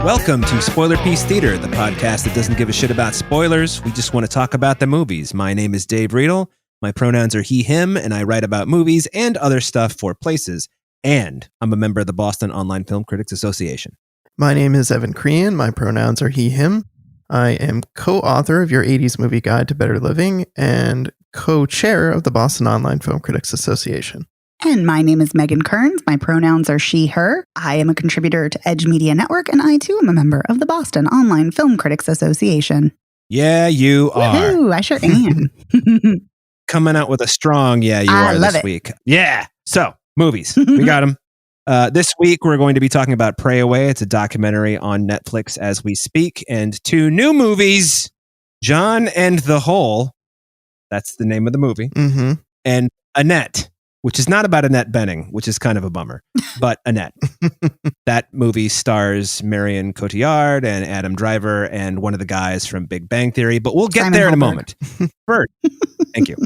Welcome to Spoiler Piece Theater, the podcast that doesn't give a shit about spoilers. We just want to talk about the movies. My name is Dave Riedel. My pronouns are he, him, and I write about movies and other stuff for Places. And I'm a member of the Boston Online Film Critics Association. My name is Evan Crean. My pronouns are he, him. I am co-author of Your 80s Movie Guide to Better Living and co-chair of the Boston Online Film Critics Association. And my name is Megan Kearns. My pronouns are she, her. I am a contributor to Edge Media Network, and I, too, am a member of the Boston Online Film Critics Association. Yeah, you are. Woohoo, I sure am. Coming out with a strong yeah, you are this week. Yeah. So, movies. We got them. This week, we're going to be talking about Pray Away. It's a documentary on Netflix as we speak. And two new movies, John and the Hole. That's the name of the movie. Mm-hmm. And Annette, which is not about Annette Bening, which is kind of a bummer, but Annette. That movie stars Marion Cotillard and Adam Driver and one of the guys from Big Bang Theory, but we'll get Simon there in a Helberg. moment. Bert, thank you.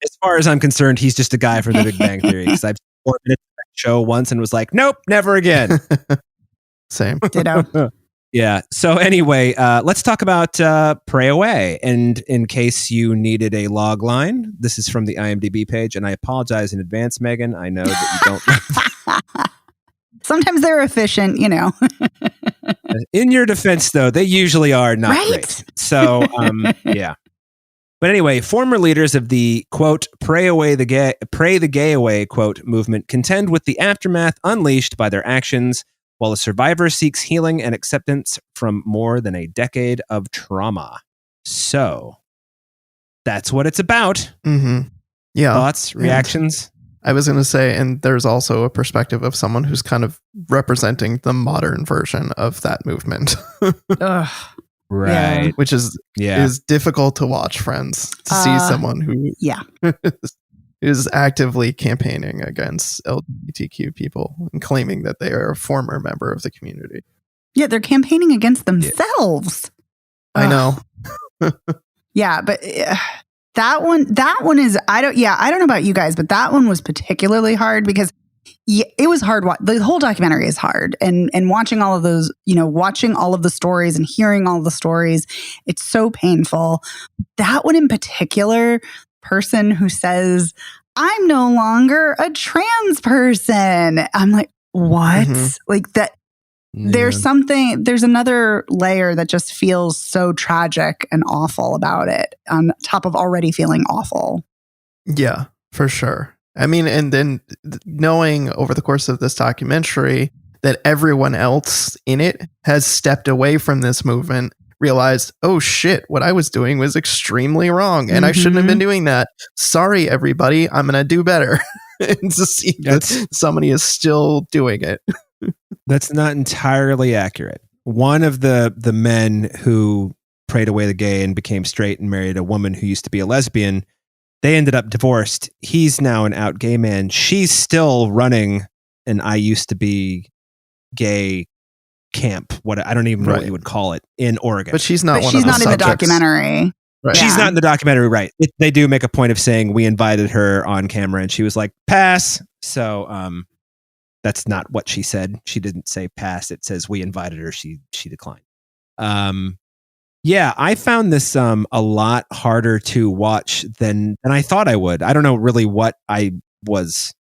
As far as I'm concerned, he's just a guy from the Big Bang Theory, because I've seen 4 minutes of that show once and was like, nope, never again. Same. Ditto. Yeah. So anyway, let's talk about Pray Away. And in case you needed a log line, this is from the IMDb page. And I apologize in advance, Megan. I know that you don't. Sometimes they're efficient, you know. In your defense, though, they usually are not Right? great. So, yeah. But anyway, former leaders of the, quote, pray the gay away, quote, movement contend with the aftermath unleashed by their actions, while a survivor seeks healing and acceptance from more than a decade of trauma. So, that's what it's about. Mm-hmm. Yeah. Thoughts, reactions? I was going to say, and there's also a perspective of someone who's kind of representing the modern version of that movement. Ugh. Right. Which is difficult to watch, friends, to see someone who is actively campaigning against LGBTQ people and claiming that they are a former member of the community. Yeah, they're campaigning against themselves. I know. Yeah, but that one is, I don't know about you guys, but that one was particularly hard because it was hard. The whole documentary is hard, and watching all of those, watching all of the stories and hearing all the stories, it's so painful. That one in particular, person who says, I'm no longer a trans person. I'm like, what? Mm-hmm. Like that. Yeah. There's another layer that just feels so tragic and awful about it on top of already feeling awful. Yeah, for sure. I mean, and then knowing over the course of this documentary that everyone else in it has stepped away from this movement, realized, oh shit, what I was doing was extremely wrong and I shouldn't have been doing that. Sorry, everybody, I'm going to do better. And to see that somebody is still doing it. That's not entirely accurate. One of the men who prayed away the gay and became straight and married a woman who used to be a lesbian, they ended up divorced. He's now an out gay man. She's still running an I used to be gay camp. What I don't even know what you would call it in Oregon. But she's not. She's not in the documentary. Right. She's not in the documentary, right? They do make a point of saying we invited her on camera, and she was like, "Pass." So, that's not what she said. She didn't say pass. It says we invited her. She declined. Yeah, I found this a lot harder to watch than I thought I would. I don't know really what I was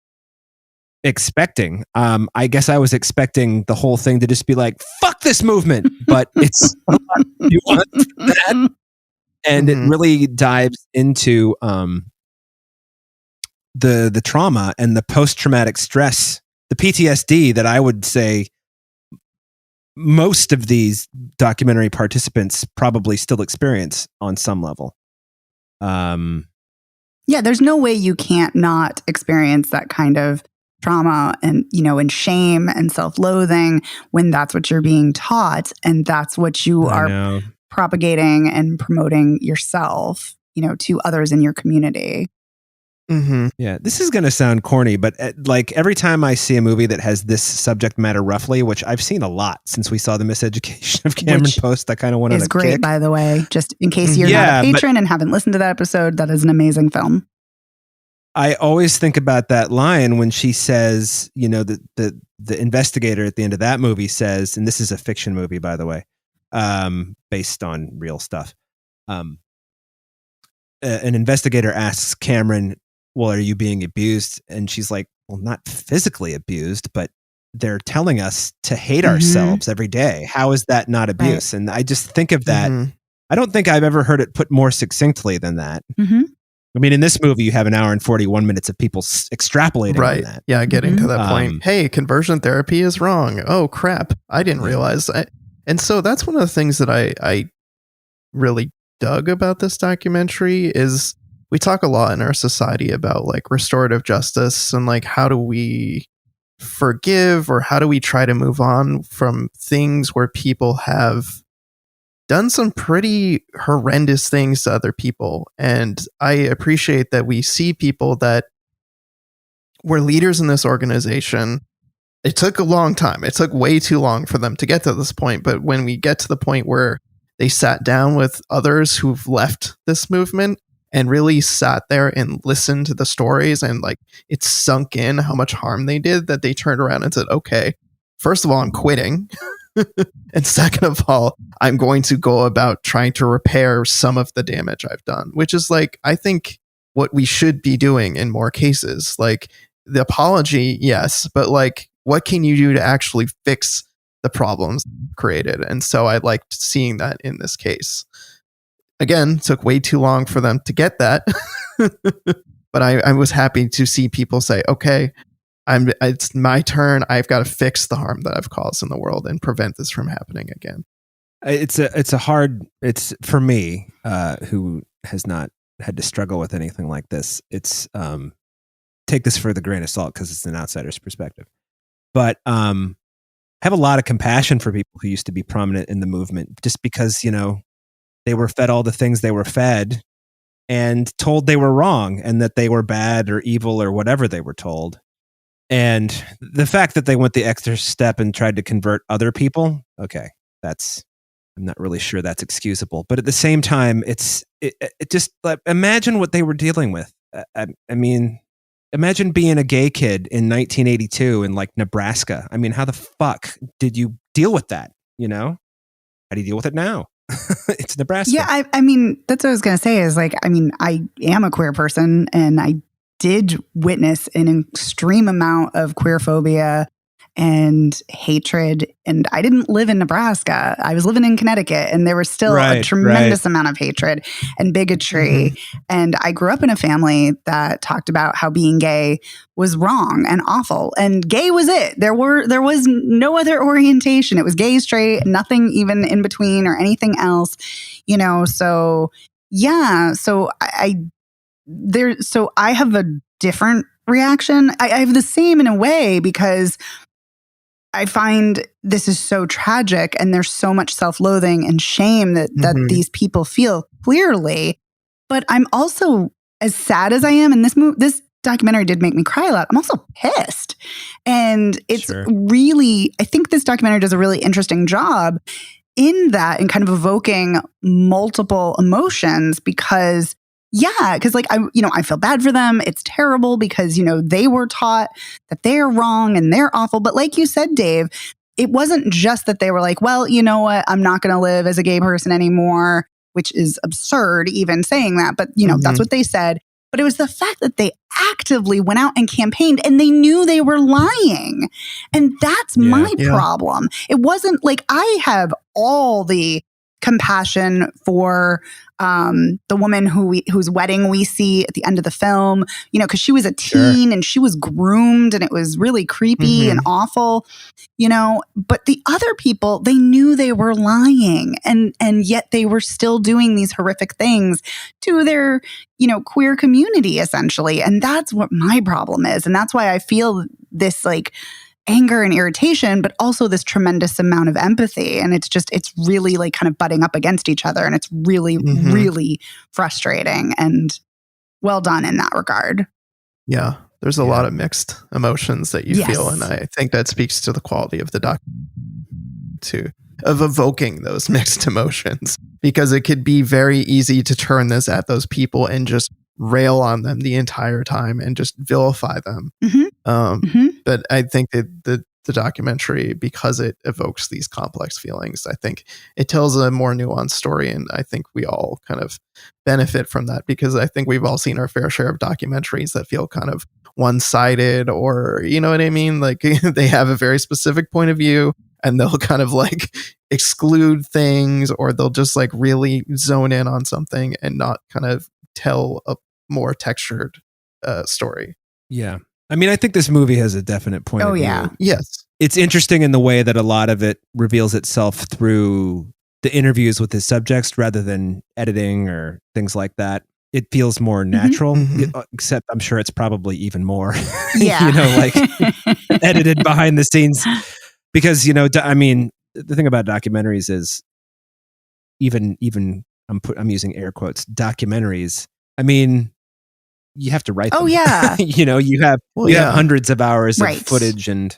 expecting. I guess I was expecting the whole thing to just be like, fuck this movement, but it's a lot nuanced than that. And it really dives into the trauma and the post-traumatic stress, the PTSD that I would say most of these documentary participants probably still experience on some level. Yeah, there's no way you can't not experience that kind of trauma and, and shame and self-loathing when that's what you're being taught and that's what you are propagating and promoting yourself, to others in your community. Mm-hmm. Yeah, this is going to sound corny, but like every time I see a movie that has this subject matter roughly, which I've seen a lot since we saw The Miseducation of Cameron Post, I kind of went on a kick. Is great, by the way. Just in case you're not a patron and haven't listened to that episode, that is an amazing film. I always think about that line when she says, you know, the investigator at the end of that movie says, and this is a fiction movie, by the way, based on real stuff. An investigator asks Cameron, well, are you being abused? And she's like, well, not physically abused, but they're telling us to hate ourselves every day. How is that not abuse? Right. And I just think of that. I don't think I've ever heard it put more succinctly than that. I mean, in this movie, you have an hour and 41 minutes of people extrapolating on that. Yeah, getting to that point. Hey, conversion therapy is wrong. Oh, crap. I didn't realize. And so that's one of the things that I really dug about this documentary is we talk a lot in our society about like restorative justice and like how do we forgive or how do we try to move on from things where people have done some pretty horrendous things to other people. And I appreciate that we see people that were leaders in this organization. It took a long time. It took way too long for them to get to this point. But when we get to the point where they sat down with others who've left this movement and really sat there and listened to the stories and like it sunk in how much harm they did, that they turned around and said, okay, first of all, I'm quitting. And second of all, I'm going to go about trying to repair some of the damage I've done, which is like, I think what we should be doing in more cases. Like the apology, yes, but like, what can you do to actually fix the problems created? And so I liked seeing that in this case. Again, took way too long for them to get that. But I was happy to see people say, okay, it's my turn. I've got to fix the harm that I've caused in the world and prevent this from happening again. It's for me, who has not had to struggle with anything like this. It's, take this for the grain of salt because it's an outsider's perspective, but, have a lot of compassion for people who used to be prominent in the movement just because, you know, they were fed all the things they were fed and told they were wrong and that they were bad or evil or whatever they were told. And the fact that they went the extra step and tried to convert other people, okay, I'm not really sure that's excusable. But at the same time, it just like, imagine what they were dealing with. I mean, imagine being a gay kid in 1982 in like Nebraska. I mean, how the fuck did you deal with that? You know, how do you deal with it now? It's Nebraska. Yeah, I mean, that's what I was going to say is like, I mean, I am a queer person and I did witness an extreme amount of queer phobia and hatred. And I didn't live in Nebraska. I was living in Connecticut, and there was still a tremendous amount of hatred and bigotry. And I grew up in a family that talked about how being gay was wrong and awful. And gay was it. There was no other orientation. It was gay, straight, nothing even in between or anything else, you know? So yeah. So I have a different reaction. I have the same in a way because I find this is so tragic and there's so much self-loathing and shame that these people feel clearly. But I'm also, as sad as I am, and this documentary did make me cry a lot, I'm also pissed. And it's really, I think this documentary does a really interesting job in that and kind of evoking multiple emotions because like I feel bad for them. It's terrible because, you know, they were taught that they're wrong and they're awful. But like you said, Dave, it wasn't just that they were like, well, you know what, I'm not going to live as a gay person anymore, which is absurd even saying that. But, you know, that's what they said. But it was the fact that they actively went out and campaigned and they knew they were lying. And that's my problem. It wasn't like I have all the compassion for the woman whose wedding we see at the end of the film, you know, because she was a teen and she was groomed and it was really creepy and awful, you know. But the other people, they knew they were lying and yet they were still doing these horrific things to their, you know, queer community essentially. And that's what my problem is. And that's why I feel this like anger and irritation, but also this tremendous amount of empathy. And it's really like kind of butting up against each other. And it's really, really frustrating and well done in that regard. Yeah. There's a lot of mixed emotions that you feel. And I think that speaks to the quality of the doc too, of evoking those mixed emotions, because it could be very easy to turn this at those people and just rail on them the entire time and just vilify them. But I think that the documentary, because it evokes these complex feelings, I think it tells a more nuanced story. And I think we all kind of benefit from that, because I think we've all seen our fair share of documentaries that feel kind of one-sided, or, you know what I mean? Like they have a very specific point of view and they'll kind of like exclude things, or they'll just like really zone in on something and not kind of tell a more textured story. Yeah. I mean, I think this movie has a definite point of view. Yeah. Yes. It's interesting in the way that a lot of it reveals itself through the interviews with his subjects rather than editing or things like that. It feels more natural, except I'm sure it's probably even more, like edited behind the scenes. Because, I mean, the thing about documentaries is even I'm using air quotes, documentaries. I mean, you have to write them. Oh yeah. You have hundreds of hours of footage and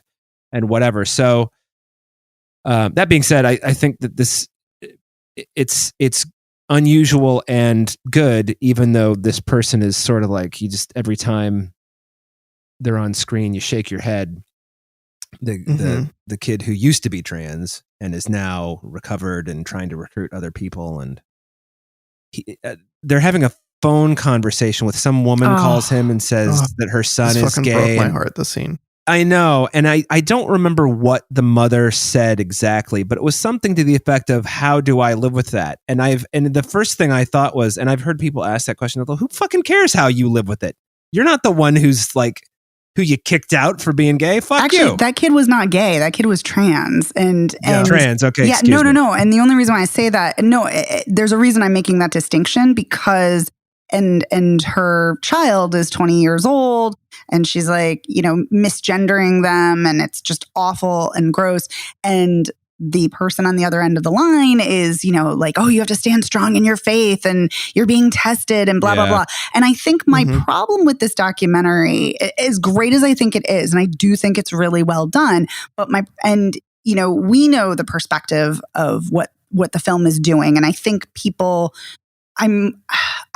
whatever. So that being said, I think that it's unusual and good, even though this person is sort of like, you just, every time they're on screen, you shake your head. The kid who used to be trans and is now recovered and trying to recruit other people, and they're having a phone conversation with some woman, calls him and says that her son is gay. Broke my heart, the scene. I know. And I don't remember what the mother said exactly, but it was something to the effect of, how do I live with that? And the first thing I thought was, and I've heard people ask that question, who fucking cares how you live with it? You're not the one who's like, who you kicked out for being gay. Fuck you. That kid was not gay. That kid was trans. And trans. Okay. Yeah. No. And the only reason why I say that, there's a reason I'm making that distinction, because and her child is 20 years old, and she's like, misgendering them, and it's just awful and gross. And the person on the other end of the line is, like, oh, you have to stand strong in your faith and you're being tested and blah, blah, blah. And I think my problem with this documentary, as great as I think it is, and I do think it's really well done, but we know the perspective of what the film is doing. And I think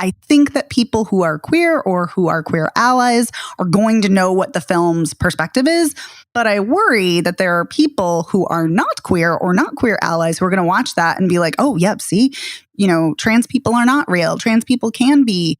I think that people who are queer or who are queer allies are going to know what the film's perspective is. But I worry that there are people who are not queer or not queer allies who are going to watch that and be like, oh, yep, see, trans people are not real. Trans people can be,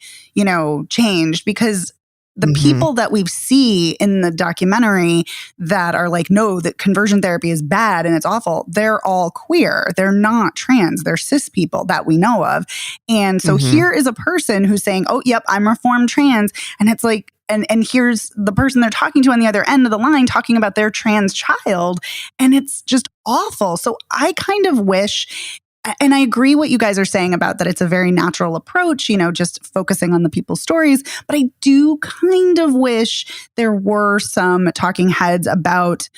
changed, because the people that we see in the documentary that are like, no, that conversion therapy is bad and it's awful, they're all queer. They're not trans. They're cis people that we know of. And so here is a person who's saying, oh, yep, I'm reformed trans. And it's like, and here's the person they're talking to on the other end of the line talking about their trans child. And it's just awful. So I kind of wish, and I agree what you guys are saying about that it's a very natural approach, just focusing on the people's stories. But I do kind of wish there were some talking heads about,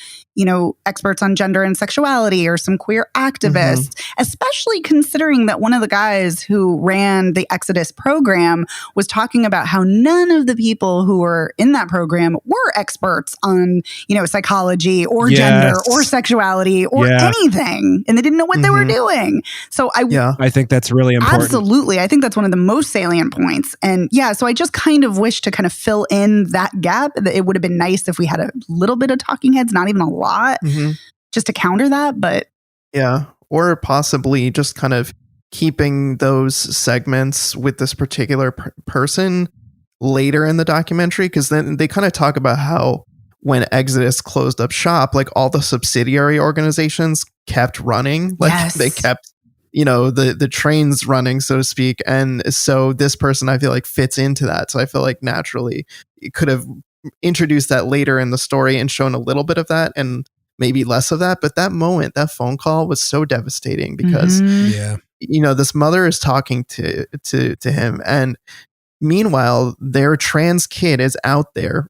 experts on gender and sexuality, or some queer activists, especially considering that one of the guys who ran the Exodus program was talking about how none of the people who were in that program were experts on, psychology or gender or sexuality or anything. And they didn't know what they were doing. So I think that's really important. Absolutely. I think that's one of the most salient points. And so I just kind of wish to kind of fill in that gap. It would have been nice if we had a little bit of talking heads, not even a lot, just to counter that. But or possibly just kind of keeping those segments with this particular person later in the documentary, because then they kind of talk about how when Exodus closed up shop, like all the subsidiary organizations kept running, like they kept the trains running, so to speak. And so this person, I feel like, fits into that. So I feel like naturally it could have introduced that later in the story and shown a little bit of that and maybe less of that. But that moment, that phone call was so devastating, because this mother is talking to him, and meanwhile their trans kid is out there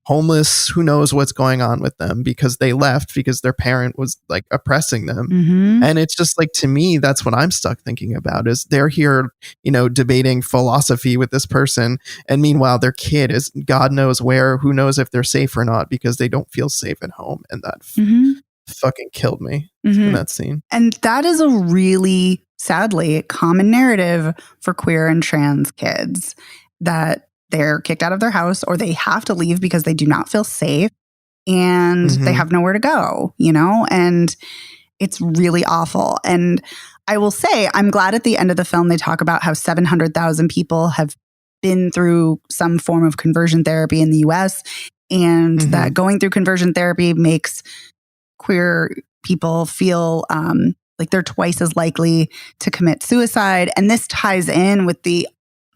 homeless, who knows what's going on with them, because they left because their parent was like oppressing them. And it's just like, to me, that's what I'm stuck thinking about, is they're here, debating philosophy with this person. And meanwhile, their kid is God knows where, who knows if they're safe or not, because they don't feel safe at home. And that fucking killed me in that scene. And that is a really, sadly, common narrative for queer and trans kids. that they're kicked out of their house or they have to leave because they do not feel safe and they have nowhere to go, and it's really awful. And I will say, I'm glad at the end of the film, they talk about how 700,000 people have been through some form of conversion therapy in the US, and that going through conversion therapy makes queer people feel like they're twice as likely to commit suicide. And this ties in with the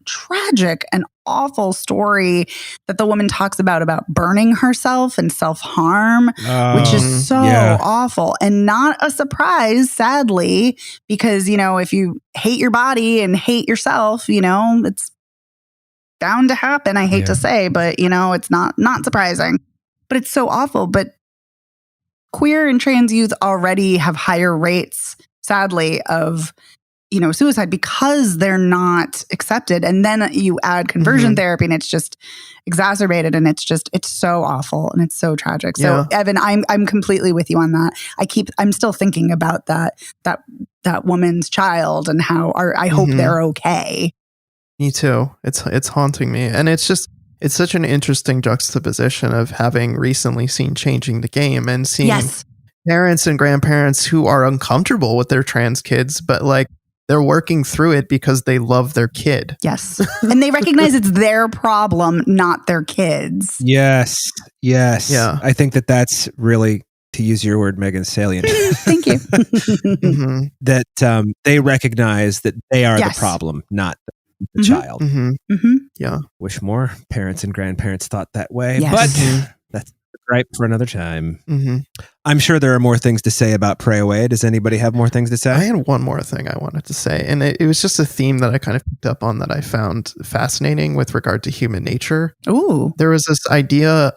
tragic and awful story that the woman talks about burning herself and self-harm, which is so awful and not a surprise, sadly, because, if you hate your body and hate yourself, it's bound to happen. I hate to say, but, it's not surprising, but it's so awful. But queer and trans youth already have higher rates, sadly, of suicide because they're not accepted. And then you add conversion therapy and it's just exacerbated, and it's so awful and it's so tragic. So Evan, I'm completely with you on that. I'm still thinking about that woman's child and how I hope they're okay. Me too. It's haunting me. And it's such an interesting juxtaposition of having recently seen Changing the Game and seeing parents and grandparents who are uncomfortable with their trans kids, but like, they're working through it because they love their kid. Yes. And they recognize it's their problem, not their kids. Yes. Yeah. I think that's really, to use your word, Megan, salient. Thank you. That they recognize that they are the problem, not the child. Yeah. Wish more parents and grandparents thought that way. Yes. But that's right for another time. I'm sure there are more things to say about Pray Away. Does anybody have more things to say? I had one more thing I wanted to say, and it was just a theme that I kind of picked up on that I found fascinating with regard to human nature. Ooh. There was this idea,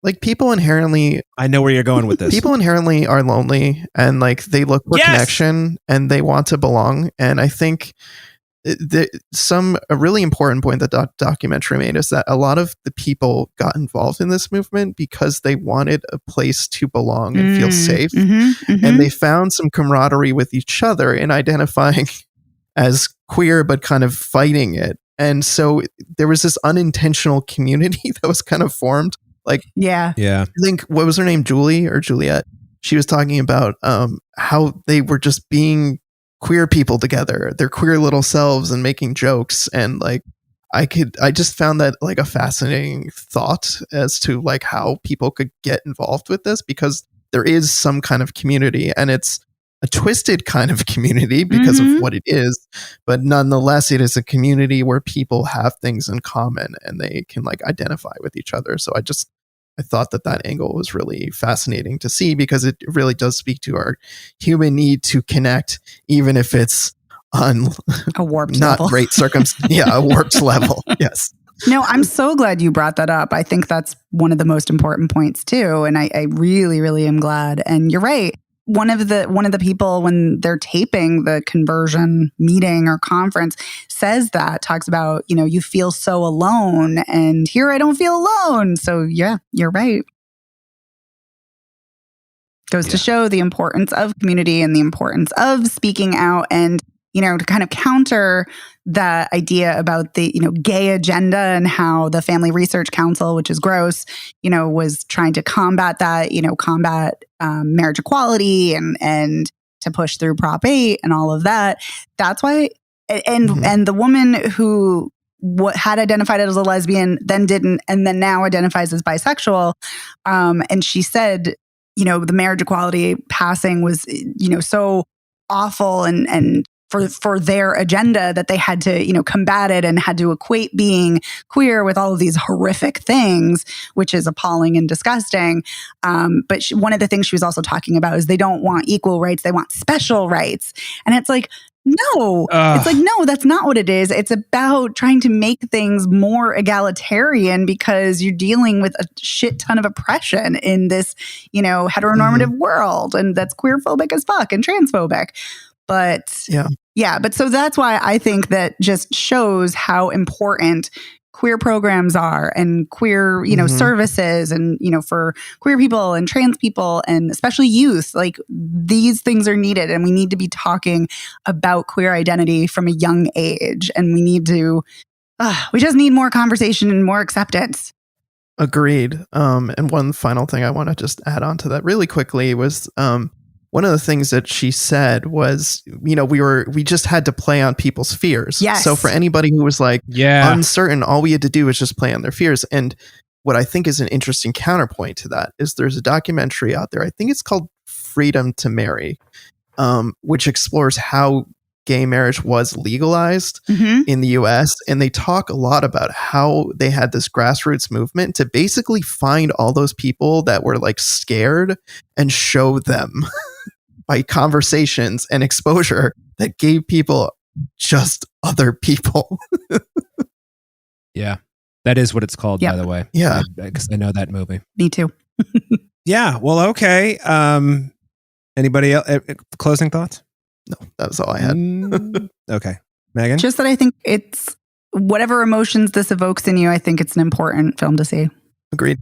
like people inherently... I know where you're going with this. People inherently are lonely, and like they look for connection, and they want to belong. And I think a really important point that documentary made is that a lot of the people got involved in this movement because they wanted a place to belong and feel safe. And they found some camaraderie with each other in identifying as queer, but kind of fighting it. And so there was this unintentional community that was kind of formed. Like, yeah. I think, what was her name? Julie or Juliet? She was talking about how they were just being queer people together, their queer little selves, and making jokes. And like, I just found that like a fascinating thought as to like how people could get involved with this, because there is some kind of community, and it's a twisted kind of community because of what it is, but nonetheless, it is a community where people have things in common and they can like identify with each other. So I thought that angle was really fascinating to see, because it really does speak to our human need to connect, even if it's on a warped not level. Great a warped level. Yes. No, I'm so glad you brought that up. I think that's one of the most important points too. And I really, really am glad. And you're right. One of the people, when they're taping the conversion meeting or conference, talks about, you feel so alone, and here I don't feel alone. So yeah, you're right. Goes to show the importance of community and the importance of speaking out, and, to kind of counter that idea about the, gay agenda and how the Family Research Council, which is gross, was trying to combat that, combat marriage equality and to push through Prop 8 and all of that. That's why, and the woman who had identified as a lesbian, then didn't, and then now identifies as bisexual. And she said, the marriage equality passing was, so awful and for their agenda that they had to, combat it and had to equate being queer with all of these horrific things, which is appalling and disgusting. But one of the things she was also talking about is they don't want equal rights, they want special rights. And it's like, no, it's like, no, that's not what it is. It's about trying to make things more egalitarian, because you're dealing with a shit ton of oppression in this, heteronormative world, and that's queerphobic as fuck and transphobic. But but so that's why I think that just shows how important queer programs are, and queer, services, and, for queer people and trans people, and especially youth. Like, these things are needed, and we need to be talking about queer identity from a young age, and we need to We just need more conversation and more acceptance. Agreed. And one final thing I want to just add on to that really quickly was one of the things that she said was, we just had to play on people's fears. Yes. So for anybody who was like uncertain, all we had to do was just play on their fears. And what I think is an interesting counterpoint to that is there's a documentary out there. I think it's called Freedom to Marry, which explores how gay marriage was legalized in the US. And they talk a lot about how they had this grassroots movement to basically find all those people that were like scared and show them by conversations and exposure that gay people just other people. Yeah. That is what it's called, by the way. Yeah. Because I know that movie. Me too. Yeah. Well, okay. Anybody else? Closing thoughts? No, that was all I had. Okay. Megan? Just that I think it's whatever emotions this evokes in you, I think it's an important film to see. Agreed.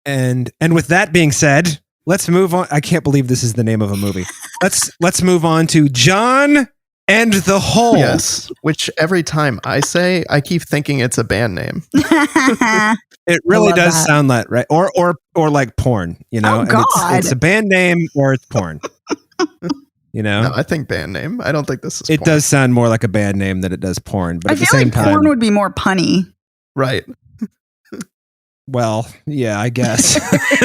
And with that being said, let's move on. I can't believe this is the name of a movie. Let's move on to John and the Hole. Yes, which every time I say, I keep thinking it's a band name. It really does sound like right, or like porn. Oh God, it's a band name or it's porn. No, I think band name. I don't think this is. It porn. does sound more like a band name than it does porn. But I at the feel same like time, porn would be more punny. Right. Well, yeah, I guess.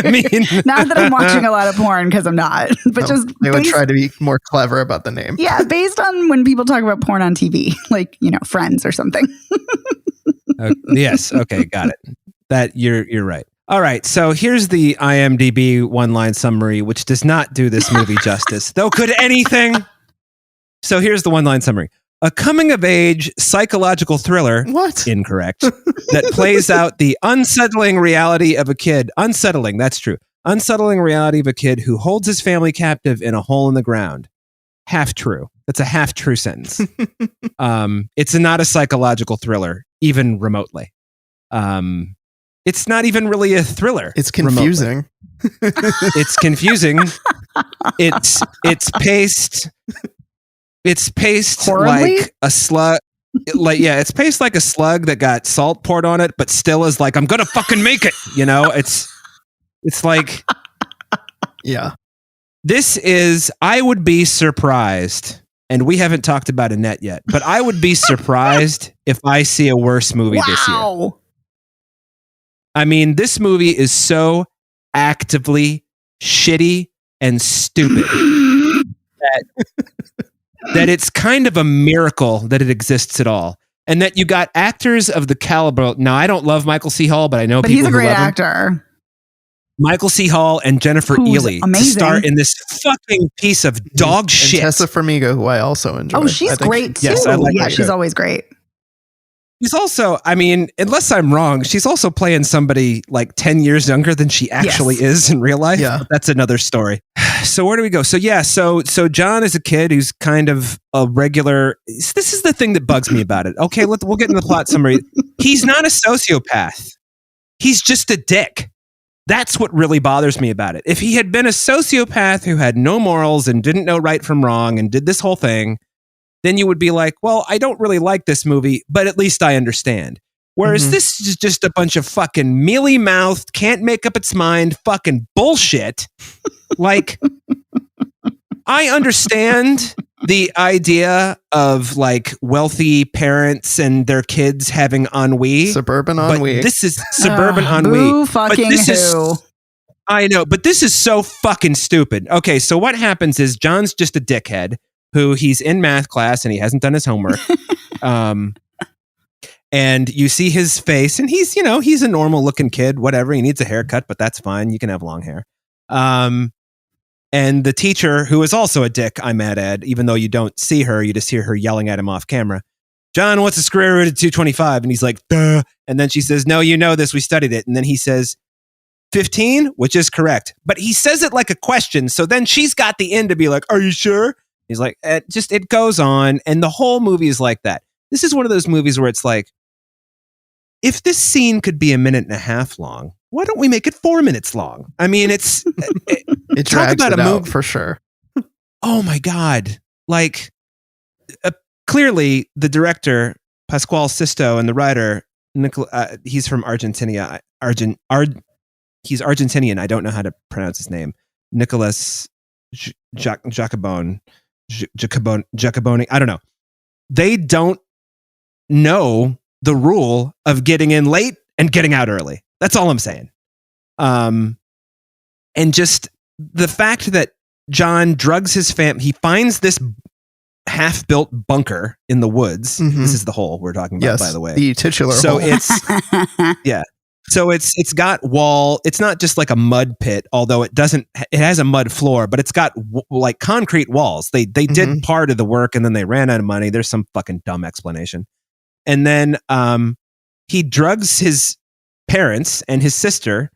I mean, not that I'm watching a lot of porn because I'm not, but I would try to be more clever about the name. Yeah, based on when people talk about porn on TV, like Friends or something. Yes. Okay, got it. That you're right. All right, so here's the IMDb one-line summary, which does not do this movie justice, though could anything. So here's the one-line summary. A coming-of-age psychological thriller, incorrect, that plays out the unsettling reality of a kid. Unsettling, that's true. Unsettling reality of a kid who holds his family captive in a hole in the ground. Half true. That's a half-true sentence. It's not a psychological thriller, even remotely. It's not even really a thriller. It's confusing. It's confusing. It's paced. It's paced horribly? like a slug. It's paced like a slug that got salt poured on it, but still is like, I'm gonna fucking make it. It's like, yeah. This is. I would be surprised, and we haven't talked about Annette yet, but I would be surprised if I see a worse movie this year. I mean, this movie is so actively shitty and stupid that it's kind of a miracle that it exists at all. And that you got actors of the caliber. Now, I don't love Michael C. Hall, but I know people who love him. He's a great actor. Michael C. Hall and Jennifer Ely to star in this fucking piece of dog shit. And Tessa Farmiga, who I also enjoy. Oh, she's great too. Yes, I like her. She's always great. She's also, I mean, unless I'm wrong, she's also playing somebody like 10 years younger than she actually is in real life. Yeah. That's another story. So where do we go? So so John is a kid who's kind of a regular. This is the thing that bugs me about it. Okay, we'll get into the plot summary. He's not a sociopath. He's just a dick. That's what really bothers me about it. If he had been a sociopath who had no morals and didn't know right from wrong and did this whole thing, then you would be like, well, I don't really like this movie, but at least I understand. Whereas this is just a bunch of fucking mealy-mouthed, can't make up its mind fucking bullshit. Like, I understand the idea of like wealthy parents and their kids having ennui. Suburban ennui. This is suburban ennui. Boo fucking who. I know, but this is so fucking stupid. Okay, so what happens is John's just a dickhead who he's in math class and he hasn't done his homework. And you see his face and he's a normal looking kid, whatever. He needs a haircut, but that's fine. You can have long hair. And the teacher, who is also a dick, I might add, even though you don't see her, you just hear her yelling at him off camera. John, what's the square root of 225? And he's like, duh. And then she says, no, you know this. We studied it. And then he says, 15, which is correct. But he says it like a question. So then she's got the end to be like, are you sure? He's like, it goes on. And the whole movie is like that. This is one of those movies where it's like, if this scene could be a minute and a half long, why don't we make it 4 minutes long? I mean, it drags about it out for sure. Oh my God. Like, clearly the director Pasquale Sisto and the writer, he's from Argentina. He's Argentinian. I don't know how to pronounce his name. Nicholas Jacobone. I don't know. They don't know the rule of getting in late and getting out early. That's all I'm saying. And just the fact that John drugs his family, he finds this half-built bunker in the woods. Mhm. This is the hole we're talking about, by the way. The titular So hole. it's got wall. It's not just like a mud pit, although it has a mud floor, but it's got like concrete walls. They did part of the work and then they ran out of money. There's some fucking dumb explanation. And then he drugs his parents and his sister,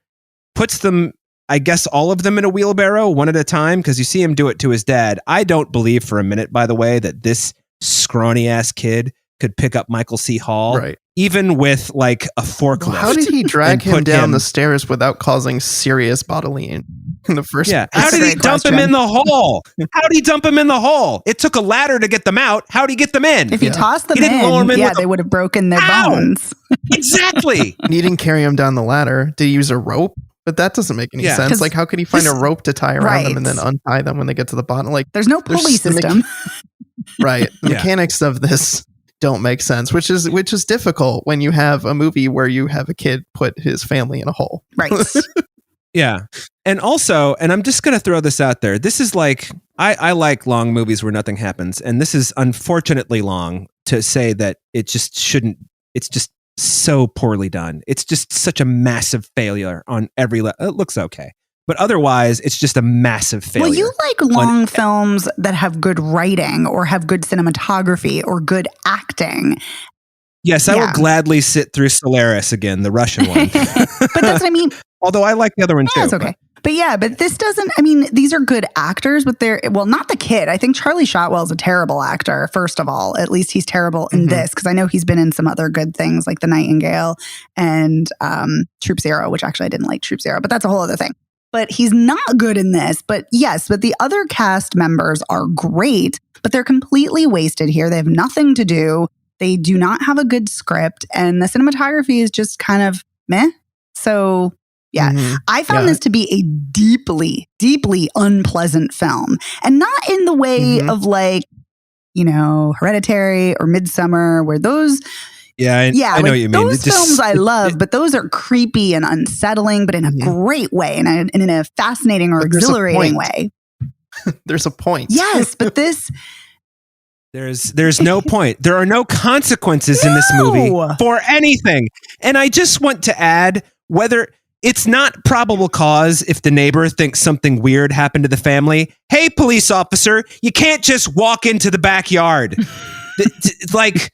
puts them, I guess, all of them in a wheelbarrow one at a time, because you see him do it to his dad. I don't believe for a minute, by the way, that this scrawny ass kid could pick up Michael C. Hall, Right. even with like a forklift. Well, how did he drag and him put down him- the stairs without causing serious bodily injury in the first Yeah. place? How did he dump him in the hole? How did he dump him in the hole? It took a ladder to get them out. How did he get them in? If you tossed them He didn't lower 'em in with they would have broken their Ow! bones. Exactly. He didn't carry him down the ladder. Did he use a rope? But that doesn't make any Yeah. sense. 'Cause Like, how could he find a rope to tie around them and then Right. untie them when they get to the bottom? Like, There's no pulley There's the system. right. The Yeah. mechanics of this don't make sense, which is difficult when you have a movie where you have a kid put his family in a hole. Right. Yeah. And also, and I'm just going to throw this out there. This is like, I like long movies where nothing happens. And this is unfortunately long to say that it just shouldn't, it's just so poorly done. It's just such a massive failure on every level. It looks okay. But otherwise, it's just a massive failure. Well, you like long films that have good writing or have good cinematography or good acting. Yes, I will Yeah. gladly sit through Solaris again, the Russian one. But that's what I mean. Although I like the other one too. That's okay. But yeah, but this doesn't, I mean, these are good actors, but they're, well, not the kid. I think Charlie Shotwell is a terrible actor, first of all. At least he's terrible in this, because I know he's been in some other good things like The Nightingale and Troop Zero, which actually I didn't like Troop Zero, but that's a whole other thing. But he's not good in this. But yes, but the other cast members are great, but they're completely wasted here. They have nothing to do. They do not have a good script, and the cinematography is just kind of meh. So yeah, Mhm. I found Yeah. this to be a deeply, deeply unpleasant film. And not in the way Mhm. of like, you know, Hereditary or Midsummer, where those, Yeah, I like, know what you mean. those It just- films I love, but those are creepy and unsettling, but in a Mhm. great way and in a fascinating or But there's a exhilarating point. way. There's a point. Yes, but this, There's no point. There are no consequences in this movie No. for anything. And I just want to add, whether it's not probable cause if the neighbor thinks something weird happened to the family. Hey, police officer, you can't just walk into the backyard. Like,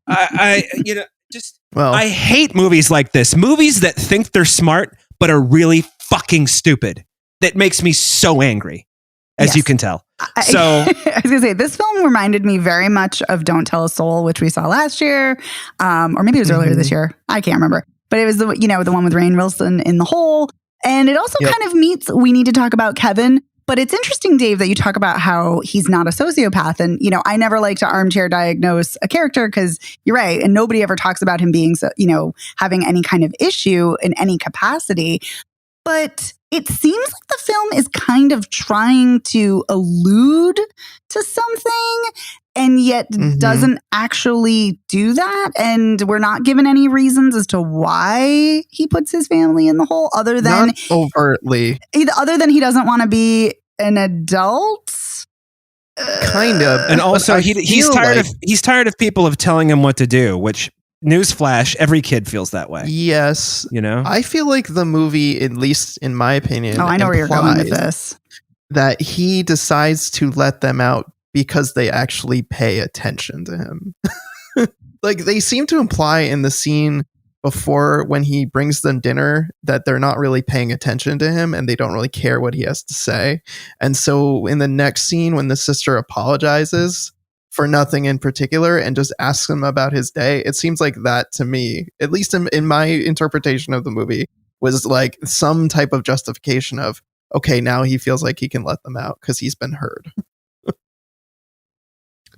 I you know, just Well, I hate movies like this. Movies that think they're smart but are really fucking stupid. That makes me so angry, as Yes. you can tell. So- I was gonna say this film reminded me very much of Don't Tell a Soul, which we saw last year, or maybe it was earlier this year. I can't remember, but it was the one with Rainn Wilson in the hole, and it also Yep. kind of meets. We need to talk about Kevin. But it's interesting, Dave, that you talk about how he's not a sociopath. And, you know, I never like to armchair diagnose a character because you're right. And nobody ever talks about him being, having any kind of issue in any capacity. But it seems like the film is kind of trying to allude to something and yet Mhm. doesn't actually do that. And we're not given any reasons as to why he puts his family in the hole other than not overtly. other than he doesn't want to be an adult. Kind of. And also, I he's feel tired like- of tired of people of telling him what to do. Which, newsflash, every kid feels that way. Yes. You know, I feel like the movie, at least in my opinion, Oh, I know where you're going with implies this. that he decides to let them out because they actually pay attention to him. Like, they seem to imply in the scene before when he brings them dinner that they're not really paying attention to him and they don't really care what he has to say. And so in the next scene, when the sister apologizes for nothing in particular and just asks him about his day, it seems like that to me, at least in my interpretation of the movie, was like some type of justification of, okay, now he feels like he can let them out because he's been heard.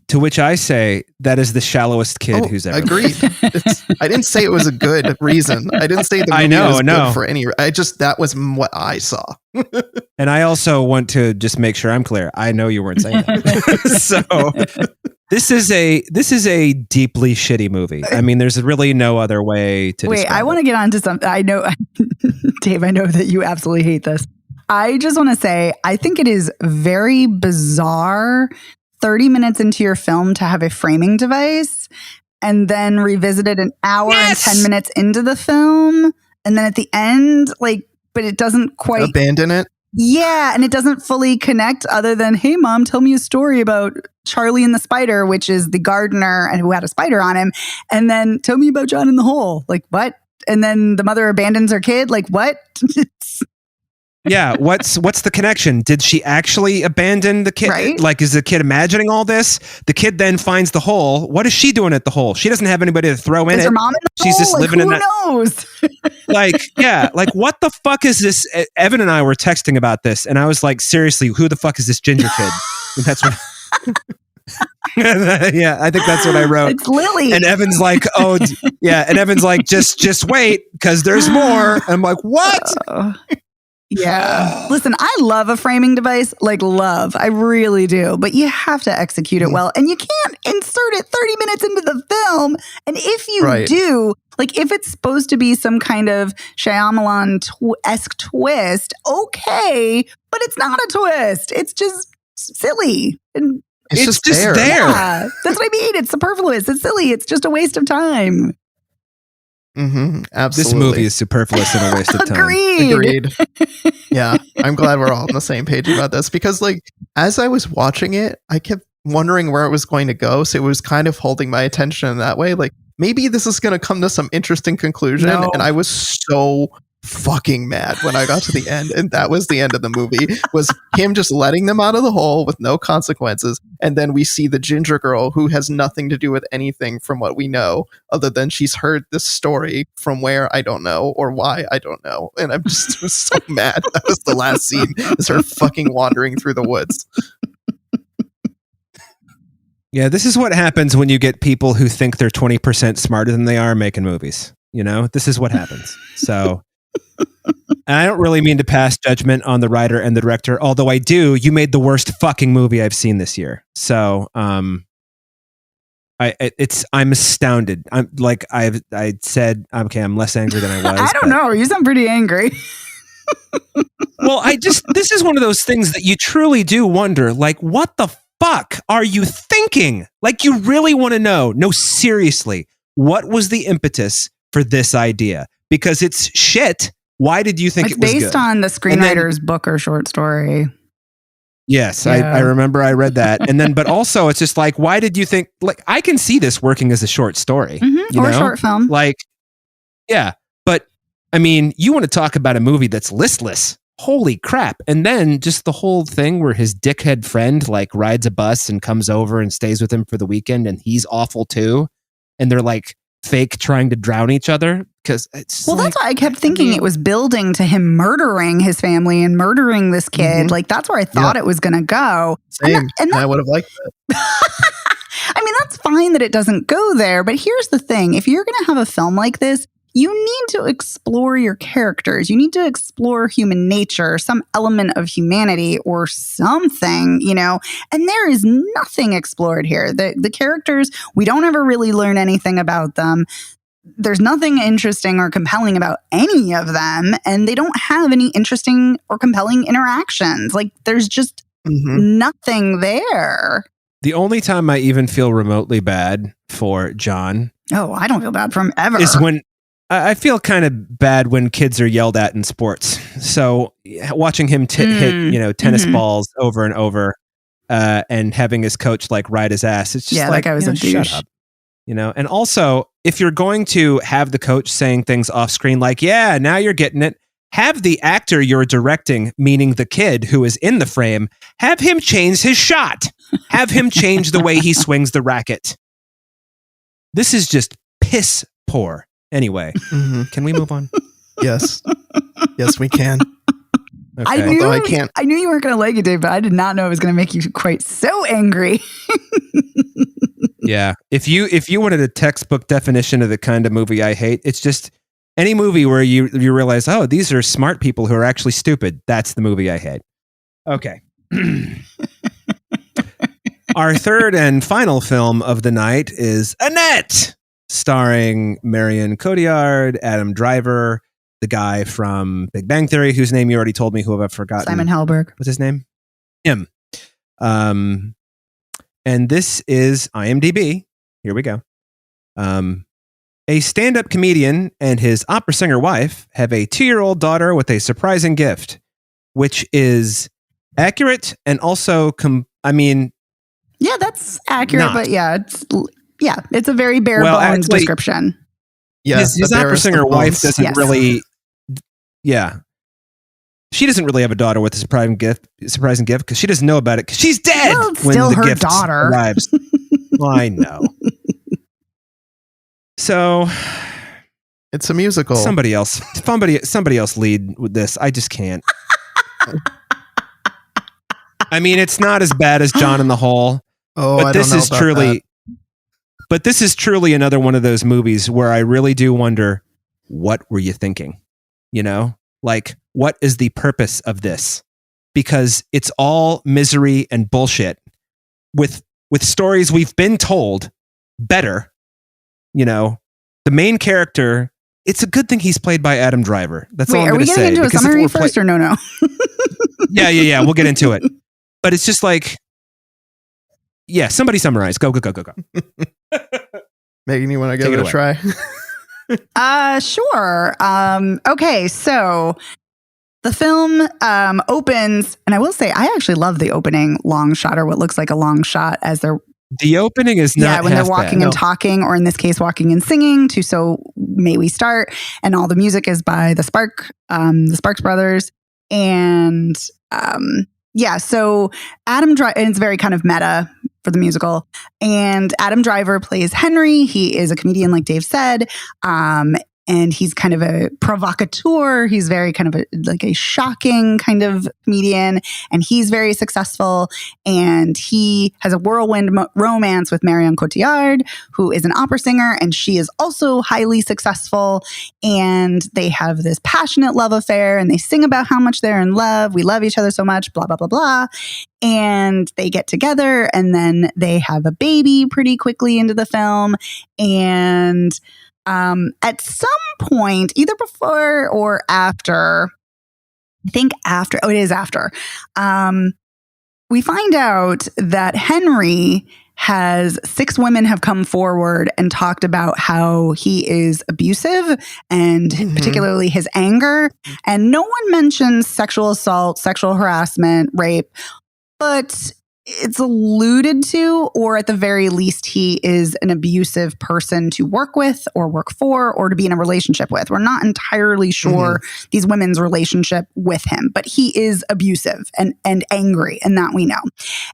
To which I say, that is the shallowest kid who's ever agreed. I didn't say it was a good reason. I didn't say the movie was good for any. That was what I saw. And I also want to just make sure I'm clear. I know you weren't saying that. So this is a deeply shitty movie. I mean, there's really no other way to. Wait, I want to get on to something. I know, Dave. I know that you absolutely hate this. I just want to say, I think it is very bizarre 30 minutes into your film to have a framing device and then revisit it an hour and 10 minutes into the film. And then at the end, but it doesn't quite abandon it. Yeah. And it doesn't fully connect other than, hey, mom, tell me a story about Charlie and the spider, which is the gardener and who had a spider on him. And then tell me about John in the hole. Like, what? And then the mother abandons her kid. Like, what? Yeah, what's the connection? Did she actually abandon the kid? Right? Like, is the kid imagining all this? The kid then finds the hole. What is she doing at the hole? She doesn't have anybody to throw in is it. Her mom in the She's hole? just living in that. Who knows? What the fuck is this? Evan and I were texting about this, and I was like, seriously, who the fuck is this ginger kid? And that's what. Yeah, I think that's what I wrote. It's Lily. And Evan's like, oh, yeah. And Evan's like, just wait, because there's more. I'm like, what? Yeah. Listen, I love a framing device, love. I really do. But you have to execute it well. And you can't insert it 30 minutes into the film. And if you do, if it's supposed to be some kind of Shyamalan-esque twist, okay. But it's not a twist. It's just silly. And it's just there. Yeah, that's what I mean. It's superfluous. It's silly. It's just a waste of time. Mm-hmm, absolutely. This movie is superfluous and a waste of time. Agreed. Yeah, I'm glad we're all on the same page about this because, as I was watching it, I kept wondering where it was going to go. So it was kind of holding my attention in that way. Maybe this is going to come to some interesting conclusion. No. And I was so fucking mad when I got to the end, and that was the end of the movie, was him just letting them out of the hole with no consequences. And then we see the ginger girl who has nothing to do with anything from what we know, other than she's heard this story from where I don't know or why I don't know. And I'm just was so mad. That was the last scene, is her fucking wandering through the woods. Yeah, this is what happens when you get people who think they're 20% smarter than they are making movies. This is what happens. So and I don't really mean to pass judgment on the writer and the director, although I do. You made the worst fucking movie I've seen this year. So, I'm astounded. I said, okay, I'm less angry than I was. I don't know. You sound pretty angry. Well, this is one of those things that you truly do wonder, what the fuck are you thinking? You really want to know. No, seriously, what was the impetus for this idea? Because it's shit. Why did you think it was based good? on the screenwriter's book or short story? Yes, yeah. I remember I read that. And then, but also it's just why did you think, I can see this working as a short story. Mm-hmm. Or a short film. Yeah. But I mean, you want to talk about a movie that's listless. Holy crap. And then just the whole thing where his dickhead friend rides a bus and comes over and stays with him for the weekend, and he's awful too. And they're fake trying to drown each other. Because it's that's why I kept thinking it was building to him murdering his family and murdering this kid. Mm-hmm. That's where I thought it was going to go. Same. And I would have liked it. I mean, that's fine that it doesn't go there. But here's the thing. If you're going to have a film like this, you need to explore your characters. You need to explore human nature, some element of humanity or something, and there is nothing explored here. The characters, we don't ever really learn anything about them. There's nothing interesting or compelling about any of them, and they don't have any interesting or compelling interactions. There's just nothing there. The only time I even feel remotely bad for John. Oh, I don't feel bad for him ever. Is when I feel kind of bad when kids are yelled at in sports. So watching him hit, tennis balls over and over, and having his coach ride his ass. It's just that guy was a douche. Shut up. And also, if you're going to have the coach saying things off screen yeah, now you're getting it, have the actor you're directing, meaning the kid who is in the frame, have him change his shot. Have him change the way he swings the racket. This is just piss poor. Anyway, can we move on? Yes. Yes, we can. Okay. I knew Although I can't. I knew you weren't going to like it, Dave, but I did not know it was going to make you quite so angry. Yeah. If you wanted a textbook definition of the kind of movie I hate, it's just any movie where you realize, oh, these are smart people who are actually stupid. That's the movie I hate. Okay. Our third and final film of the night is Annette, starring Marion Cotillard, Adam Driver, the guy from Big Bang Theory, whose name you already told me, who I've forgotten. Simon Helberg. What's his name? Him. And this is IMDb. Here we go. A stand-up comedian and his opera singer wife have a 2-year-old daughter with a surprising gift, which is accurate and also, Yeah, that's accurate, Not. but it's a very bare bones actually, description. Yeah, his opera singer wife doesn't Yes. really. Yeah, she doesn't really have a daughter with a surprising gift because she doesn't know about it because she's dead Well, it's when still the her gift daughter. arrives. Well, I know. So It's a musical. somebody else lead with this. I just can't. I mean, it's not as bad as John in the Hole, Oh, but I this don't know is about truly. that. But this is truly another one of those movies where I really do wonder, what were you thinking? You know, like, what is the purpose of this? Because it's all misery and bullshit with stories we've been told better. You know, the main character, it's a good thing he's played by Adam Driver. That's all I'm Are going we to getting say. into a because if summary we're first or no? Yeah. We'll get into it. But it's just like, yeah, somebody summarize. Go. Megan, you want to give Take it it a try? Sure. Okay, so the film opens, and I will say I actually love the opening long shot, or what looks like a long shot, as they're The opening is not when they're half walking bad. and talking, or in this case, walking and singing to "So May We Start," and all the music is by the Sparks Brothers, and so Adam Driver, and it's very kind of meta for the musical, and Adam Driver plays Henry. He is a comedian, like Dave said, and he's kind of a provocateur. He's very kind of a shocking kind of comedian, and he's very successful. And he has a whirlwind romance with Marion Cotillard, who is an opera singer, and she is also highly successful. And they have this passionate love affair, and they sing about how much they're in love. We love each other so much, blah, blah, blah, blah. And they get together, and then they have a baby pretty quickly into the film. And at some point, either before or after, I think after, it is after, we find out that Henry has 6 women have come forward and talked about how he is abusive and particularly his anger. And no one mentions sexual assault, sexual harassment, rape, but it's alluded to, or at the very least, he is an abusive person to work with or work for or to be in a relationship with. We're not entirely sure these women's relationship with him, but he is abusive and angry, and that we know.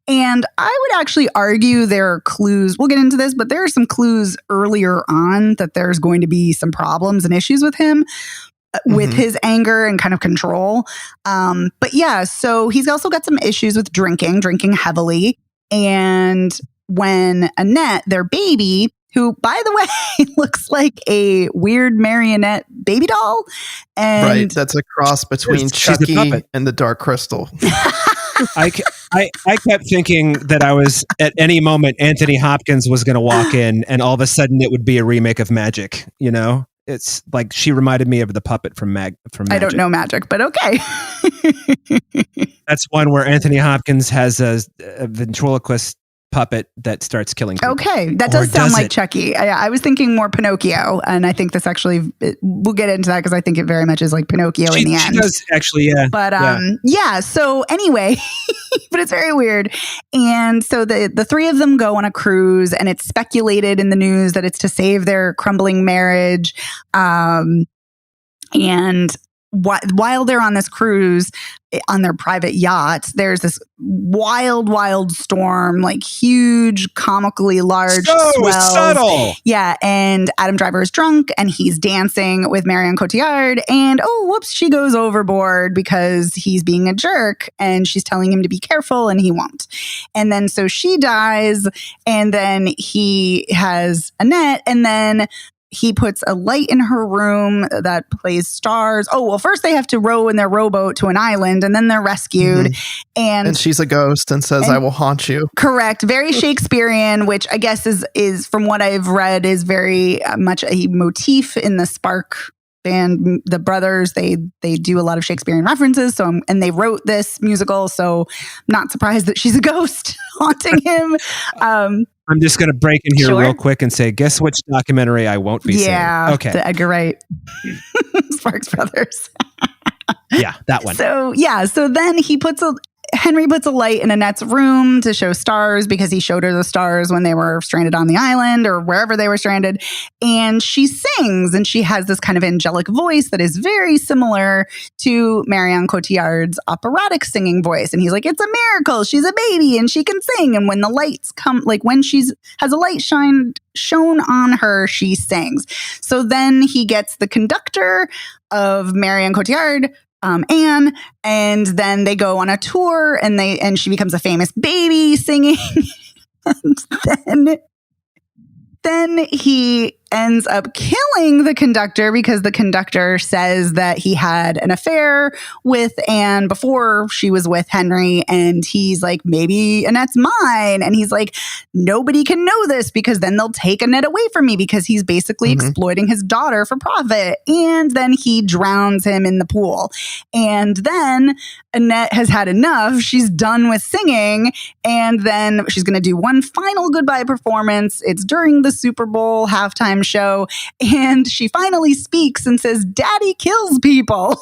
And I would actually argue there are clues, we'll get into this, but there are some clues earlier on that there's going to be some problems and issues with him, with his anger and kind of control. But yeah, so he's also got some issues with drinking heavily. And when Annette, their baby, who, by the way, looks like a weird marionette baby doll. And Right, that's a cross between She's a Chucky puppet. and the Dark Crystal. I kept thinking that I was, at any moment, Anthony Hopkins was going to walk in and all of a sudden it would be a remake of Magic, you know? It's like she reminded me of the puppet from Magic. I don't know Magic, but okay. That's one where Anthony Hopkins has a ventriloquist puppet that starts killing people. Okay, that Or does sound does like it? Chucky. I was thinking more Pinocchio, and I think this actually, we'll get into that because I think it very much is like Pinocchio in the end. She does actually, yeah. But so anyway, but it's very weird. And so the 3 of them go on a cruise, and it's speculated in the news that it's to save their crumbling marriage. And while they're on this cruise on their private yacht, there's this wild storm, like huge, comically large swells. Subtle. Yeah, and Adam Driver is drunk and he's dancing with Marion Cotillard, and whoops, she goes overboard because he's being a jerk and she's telling him to be careful and he won't. And then so she dies, and then he has Annette, and then he puts a light in her room that plays stars. Oh, well, first they have to row in their rowboat to an island, and then they're rescued. And she's a ghost and says, I will haunt you. Correct. Very Shakespearean, which I guess is from what I've read, is very much a motif in the Spark band. The brothers, they do a lot of Shakespearean references. And they wrote this musical, so I'm not surprised that she's a ghost haunting him. I'm just going to break in here real quick and say, guess which documentary I won't be seeing? Okay. The Edgar Wright Sparks Brothers. Yeah, that one. So then Henry puts a light in Annette's room to show stars because he showed her the stars when they were stranded on the island or wherever they were stranded. And she sings, and she has this kind of angelic voice that is very similar to Marion Cotillard's operatic singing voice. And he's like, it's a miracle. She's a baby and she can sing. And when the lights come, like when has a light shone on her, she sings. So then he gets the conductor of Marion Cotillard, Anne, and then they go on a tour, and she becomes a famous baby singing. And then he ends up killing the conductor because the conductor says that he had an affair with Anne before she was with Henry, and he's like, maybe Annette's mine. And he's like, nobody can know this because then they'll take Annette away from me, because he's basically exploiting his daughter for profit. And then he drowns him in the pool. And then Annette has had enough. She's done with singing, and then she's going to do one final goodbye performance. It's during the Super Bowl halftime show, and she finally speaks and says, Daddy kills people.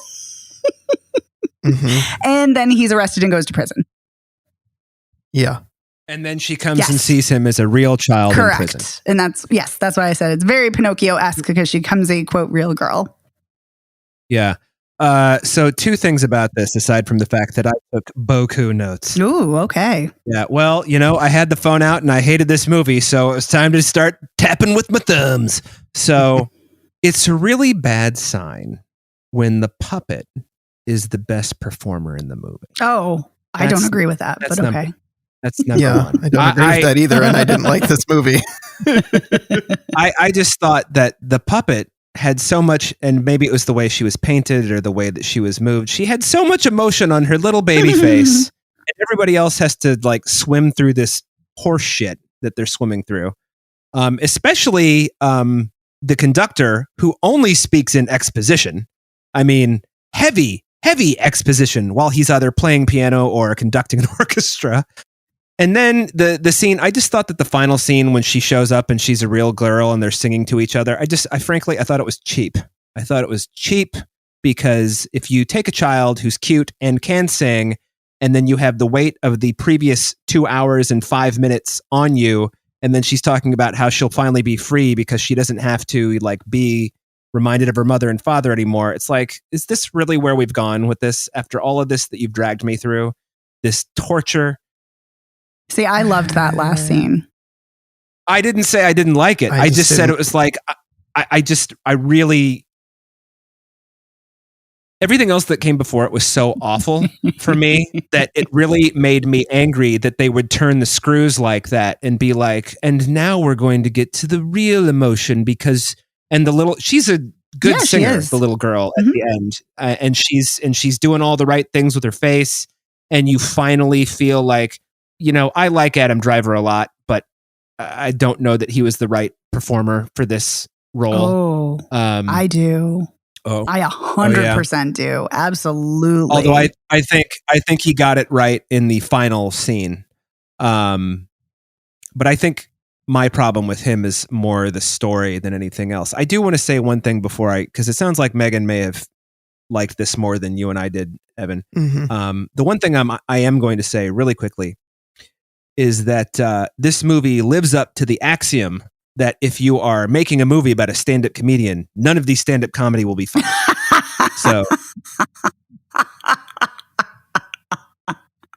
And then he's arrested and goes to prison. Yeah. And then she comes and sees him as a real child in prison. And that's why I said it's very Pinocchio-esque, because she comes a, quote, real girl. Yeah. So two things about this, aside from the fact that I took beaucoup notes. Ooh, okay. Yeah, well, I had the phone out and I hated this movie, so it was time to start tapping with my thumbs. So it's a really bad sign when the puppet is the best performer in the movie. Oh, I don't agree with that, but okay. That's number one. I don't agree with that either, and I didn't like this movie. I just thought that the puppet had so much, and maybe it was the way she was painted or the way that she was moved. She had so much emotion on her little baby face, and everybody else has to like swim through this horse shit that they're swimming through. Especially the conductor, who only speaks in exposition. I mean, heavy exposition while he's either playing piano or conducting an orchestra. And then the scene, I just thought that the final scene when she shows up and she's a real girl and they're singing to each other, I frankly thought it was cheap. I thought it was cheap because if you take a child who's cute and can sing, and then you have the weight of the previous 2 hours and 5 minutes on you, and then she's talking about how she'll finally be free because she doesn't have to like be reminded of her mother and father anymore. It's like, is this really where we've gone with this after all of this that you've dragged me through? This torture? See, I loved that last scene. I didn't say I didn't like it. I just said it was like, I really, everything else that came before it was so awful for me that it really made me angry that they would turn the screws like that and be like, and now we're going to get to the real emotion because, and she's a good singer, the little girl at the end. And she's doing all the right things with her face. And you finally feel like, I like Adam Driver a lot, but I don't know that he was the right performer for this role. I do. I 100% do. Absolutely. Although I think he got it right in the final scene. But I think my problem with him is more the story than anything else. I do want to say one thing because it sounds like Megan may have liked this more than you and I did, Evan. The one thing I am going to say really quickly is that this movie lives up to the axiom that if you are making a movie about a stand-up comedian, none of these stand-up comedy will be fun. So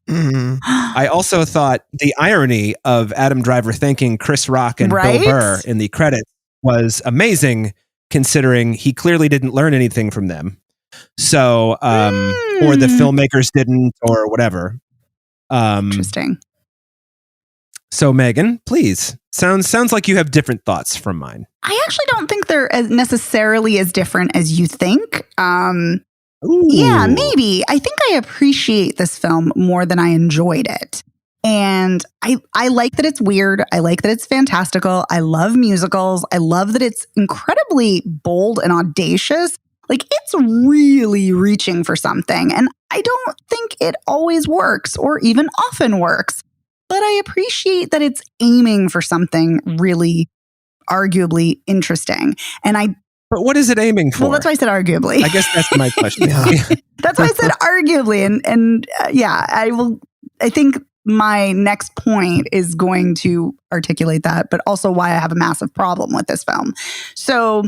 I also thought the irony of Adam Driver thanking Chris Rock and Bill Burr in the credits was amazing, considering he clearly didn't learn anything from them. So, or the filmmakers didn't, or whatever. Interesting. So, Megan, please. Sounds like you have different thoughts from mine. I actually don't think they're necessarily as different as you think. Yeah, maybe. I think I appreciate this film more than I enjoyed it. And I like that it's weird. I like that it's fantastical. I love musicals. I love that it's incredibly bold and audacious. Like, it's really reaching for something. And I don't think it always works or even often works. But I appreciate that it's aiming for something really arguably interesting. But what is it aiming for? Well, that's why I said arguably. I guess that's my question. That's why I said arguably. And I think my next point is going to articulate that, but also why I have a massive problem with this film. So,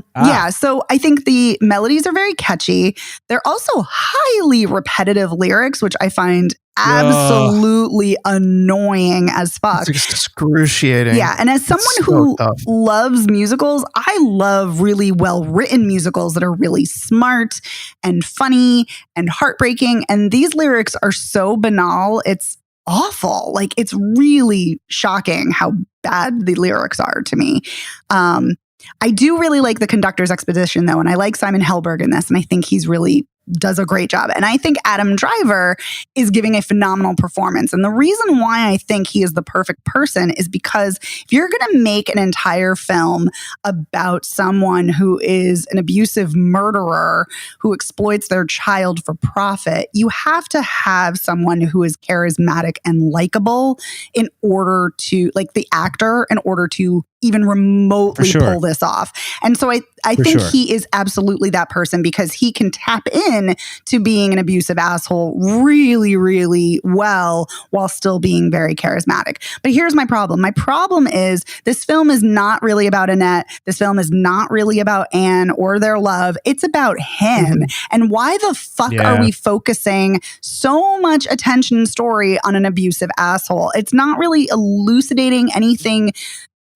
so I think the melodies are very catchy. They're also highly repetitive lyrics, which I find absolutely annoying as fuck. It's excruciating. Yeah. And as someone who loves musicals, I love really well-written musicals that are really smart and funny and heartbreaking. And these lyrics are so banal. It's awful. Like, it's really shocking how bad the lyrics are to me. I do really like the Conductor's Expedition, though, and I like Simon Helberg in this, and I think he's really does a great job. And I think Adam Driver is giving a phenomenal performance. And the reason why I think he is the perfect person is because if you're going to make an entire film about someone who is an abusive murderer who exploits their child for profit, you have to have someone who is charismatic and likable in order to, like the actor, in order to even remotely pull this off. And so I think he is absolutely that person, because he can tap in to being an abusive asshole really, really well while still being very charismatic. But here's my problem. My problem is this film is not really about Annette. This film is not really about Anne or their love. It's about him. And why the fuck are we focusing so much attention and story on an abusive asshole? It's not really elucidating anything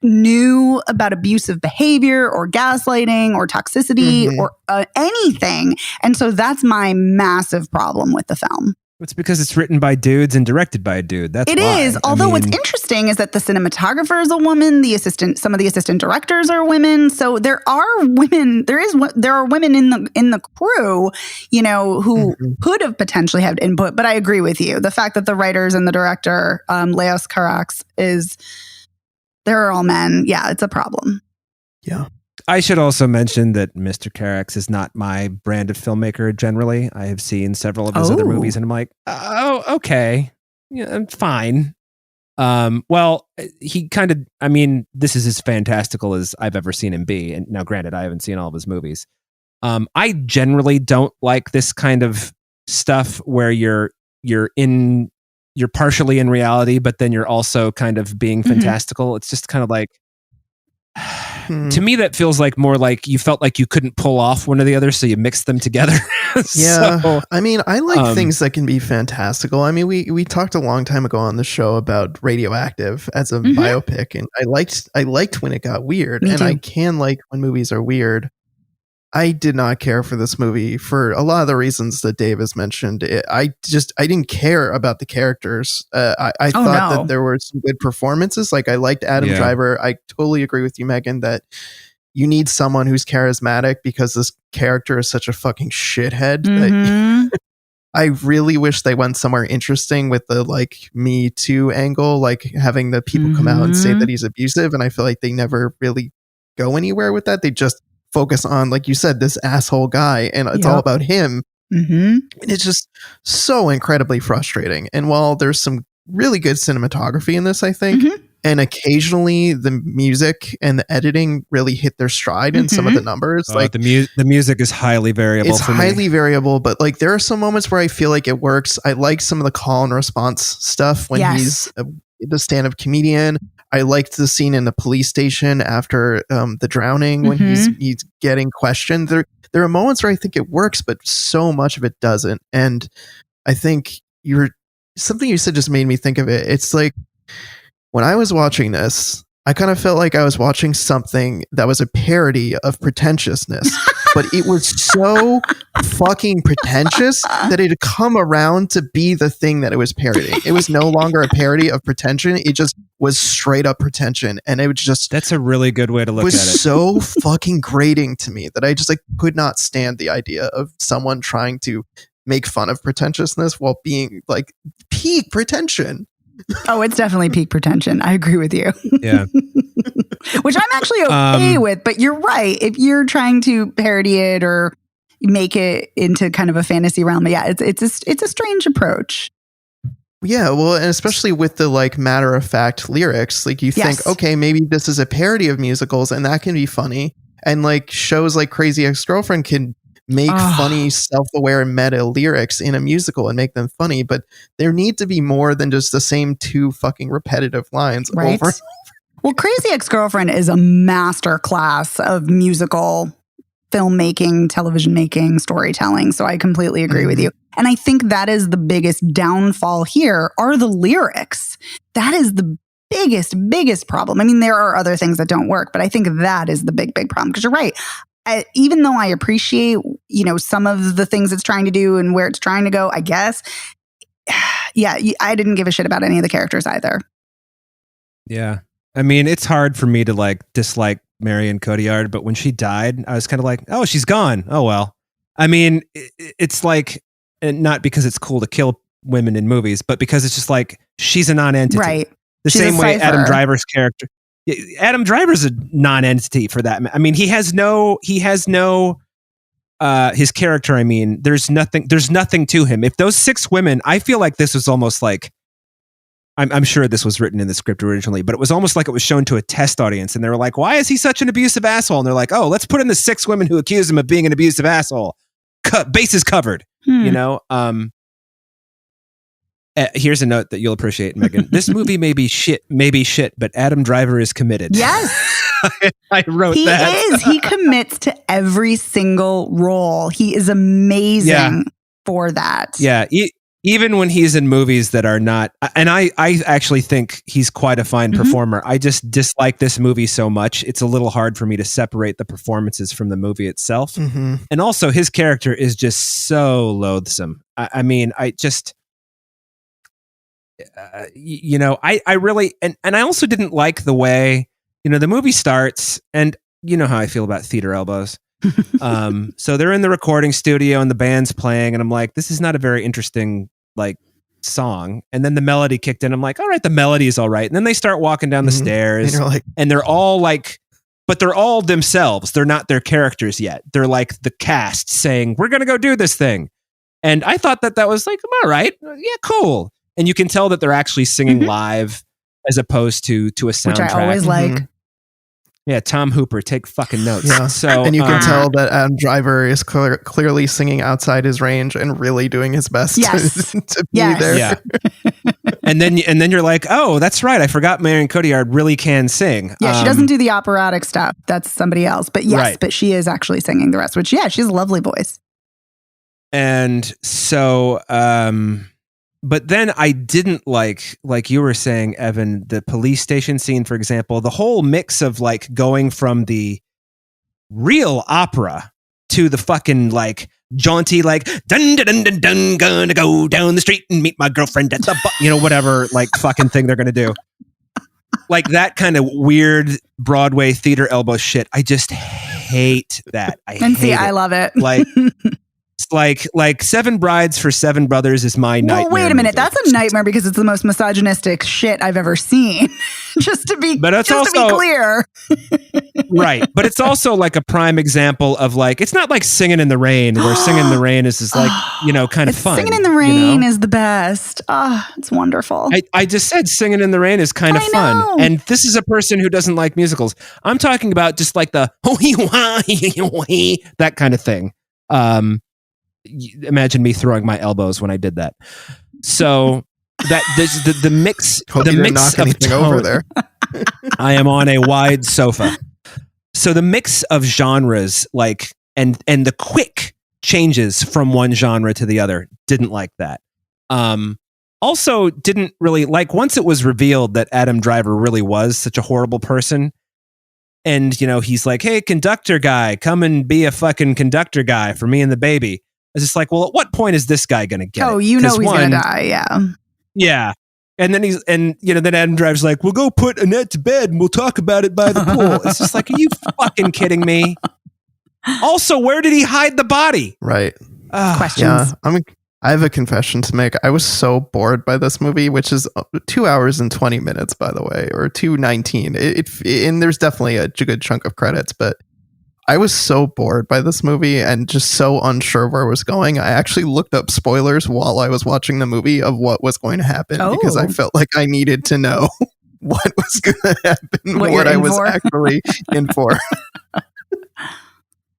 new about abusive behavior or gaslighting or toxicity or anything. And so that's my massive problem with the film. It's because it's written by dudes and directed by a dude. That's it why. is. Although what's interesting is that the cinematographer is a woman. Some of the assistant directors are women. So there are women. There are women in the crew, you know, who could have potentially had input. But I agree with you. The fact that the writers and the director, Leos Carax, they're all men. Yeah, it's a problem. Yeah. I should also mention that Mr. Carax is not my brand of filmmaker generally. I have seen several of his other movies and I'm like, oh, okay. Yeah, I'm fine. Well, he kind of, I mean, this is as fantastical as I've ever seen him be. And now, granted, I haven't seen all of his movies. I generally don't like this kind of stuff where you're partially in reality, but then you're also kind of being fantastical. It's just kind of like, to me, that feels like more like you felt like you couldn't pull off one or the other, so you mixed them together. Yeah. So, I mean, I like things that can be fantastical. I mean, we talked a long time ago on the show about Radioactive as a biopic, and I liked when it got weird, and I can like when movies are weird. I did not care for this movie for a lot of the reasons that Dave has mentioned. I didn't care about the characters. I thought that there were some good performances. Like, I liked Adam Driver. I totally agree with you, Megan, that you need someone who's charismatic because this character is such a fucking shithead. That I really wish they went somewhere interesting with the like Me Too angle, like having the people come out and say that he's abusive. And I feel like they never really go anywhere with that. They just focus on, like you said, this asshole guy, and it's all about him. And it's just so incredibly frustrating. And while there's some really good cinematography in this, I think, and occasionally the music and the editing really hit their stride in some of the numbers. Like the music is highly variable. It's highly variable, but like there are some moments where I feel like it works. I like some of the call and response stuff when he's the stand-up comedian. I liked the scene in the police station after the drowning when he's getting questioned. There are moments where I think it works, but so much of it doesn't. And I think something you said just made me think of it. It's like when I was watching this, I kind of felt like I was watching something that was a parody of pretentiousness, but it was so fucking pretentious that it had come around to be the thing that it was parodying. It was no longer a parody of pretension. It just was straight up pretension. And it was just... That's a really good way to look at it. It was so fucking grating to me that I just like could not stand the idea of someone trying to make fun of pretentiousness while being like peak pretension. Oh, it's definitely peak pretension. I agree with you. Yeah. Which I'm actually okay with, but you're right. If you're trying to parody it or make it into kind of a fantasy realm, yeah, it's a strange approach. Yeah, well, and especially with the like matter of fact lyrics, like you think, okay, maybe this is a parody of musicals and that can be funny. And like shows like Crazy Ex-Girlfriend can make funny, self-aware meta lyrics in a musical and make them funny, but there need to be more than just the same two fucking repetitive lines over and over. Well, Crazy Ex-Girlfriend is a master class of musical filmmaking, television making, storytelling. So I completely agree with you. And I think that is the biggest downfall here are the lyrics. That is the biggest problem. I mean, there are other things that don't work, but I think that is the big problem. Because you're right. Even though I appreciate, some of the things it's trying to do and where it's trying to go, I guess, yeah, I didn't give a shit about any of the characters either. Yeah. I mean, it's hard for me to like dislike Marion Cotillard, but when she died, I was kind of like, oh, she's gone. Oh, well. I mean, it's like, and not because it's cool to kill women in movies, but because it's just like, she's a non-entity. Right. The She's same a way cipher. Adam Driver's character. Adam Driver's a non-entity for that. I mean, his character, I mean, there's nothing to him. If those 6 women, I feel like this was almost like, I'm sure this was written in the script originally, but it was almost like it was shown to a test audience and they were like, why is he such an abusive asshole? And they're like, oh, let's put in the 6 women who accuse him of being an abusive asshole. Bases covered, here's a note that you'll appreciate, Megan. This movie may be shit, but Adam Driver is committed. Yes. I wrote that. He is. He commits to every single role. He is amazing for that. Yeah. Even when he's in movies that are not, and I actually think he's quite a fine performer. I just dislike this movie so much. It's a little hard for me to separate the performances from the movie itself. And also his character is just so loathsome. I mean, I just... I really, and I also didn't like the way, the movie starts and you know how I feel about theater elbows. So they're in the recording studio and the band's playing and I'm like, this is not a very interesting like song. And then the melody kicked in. I'm like, all right, the melody is all right. And then they start walking down the stairs and they're all like, but they're all themselves. They're not their characters yet. They're like the cast saying, we're going to go do this thing. And I thought that was like, all right, yeah, cool. And you can tell that they're actually singing live as opposed to a soundtrack. Which I always like. Yeah, Tom Hooper, take fucking notes. Yeah. So, and you can tell that Adam Driver is clearly singing outside his range and really doing his best to be there. Yeah. and then you're like, oh, that's right. I forgot Marion Cotillard really can sing. Yeah, she doesn't do the operatic stuff. That's somebody else. But yes, but she is actually singing the rest, which, yeah, she has a lovely voice. And so... but then I didn't like you were saying, Evan, the police station scene, for example, the whole mix of like going from the real opera to the fucking like jaunty, like dun dun dun dun dun, gonna go down the street and meet my girlfriend at the whatever like fucking thing they're gonna do. Like that kind of weird Broadway theater elbow shit. I just hate that. I love it. Like Seven Brides for Seven Brothers is my nightmare. Well, wait a minute. That's a nightmare because it's the most misogynistic shit I've ever seen. just to be clear. Right. But it's also like a prime example of like, it's not like Singing in the Rain where Singing in the Rain is like, kind of fun. Singing in the Rain is the best. It's wonderful. I just said Singing in the Rain is kind of fun. And this is a person who doesn't like musicals. I'm talking about just like the that kind of thing. Imagine me throwing my elbows when I did that. So that the mix, the mix of tone over there. I am on a wide sofa. So the mix of genres, like, and the quick changes from one genre to the other, didn't like that. Also didn't really like, once it was revealed that Adam Driver really was such a horrible person, and, you know, he's like, hey, conductor guy, come and be a fucking conductor guy for me and the baby. It's just like, well, at what point is this guy going to get it? You know he's going to die, yeah. Yeah. And then then Adam Driver's like, we'll go put Annette to bed and we'll talk about it by the pool. It's just like, are you fucking kidding me? Also, where did he hide the body? Right. Questions. Yeah, I have a confession to make. I was so bored by this movie, which is 2 hours and 20 minutes, by the way, or 2:19. And there's definitely a good chunk of credits, but I was so bored by this movie and just so unsure where it was going. I actually looked up spoilers while I was watching the movie of what was going to happen because I felt like I needed to know what was going to happen, what I was actually in for.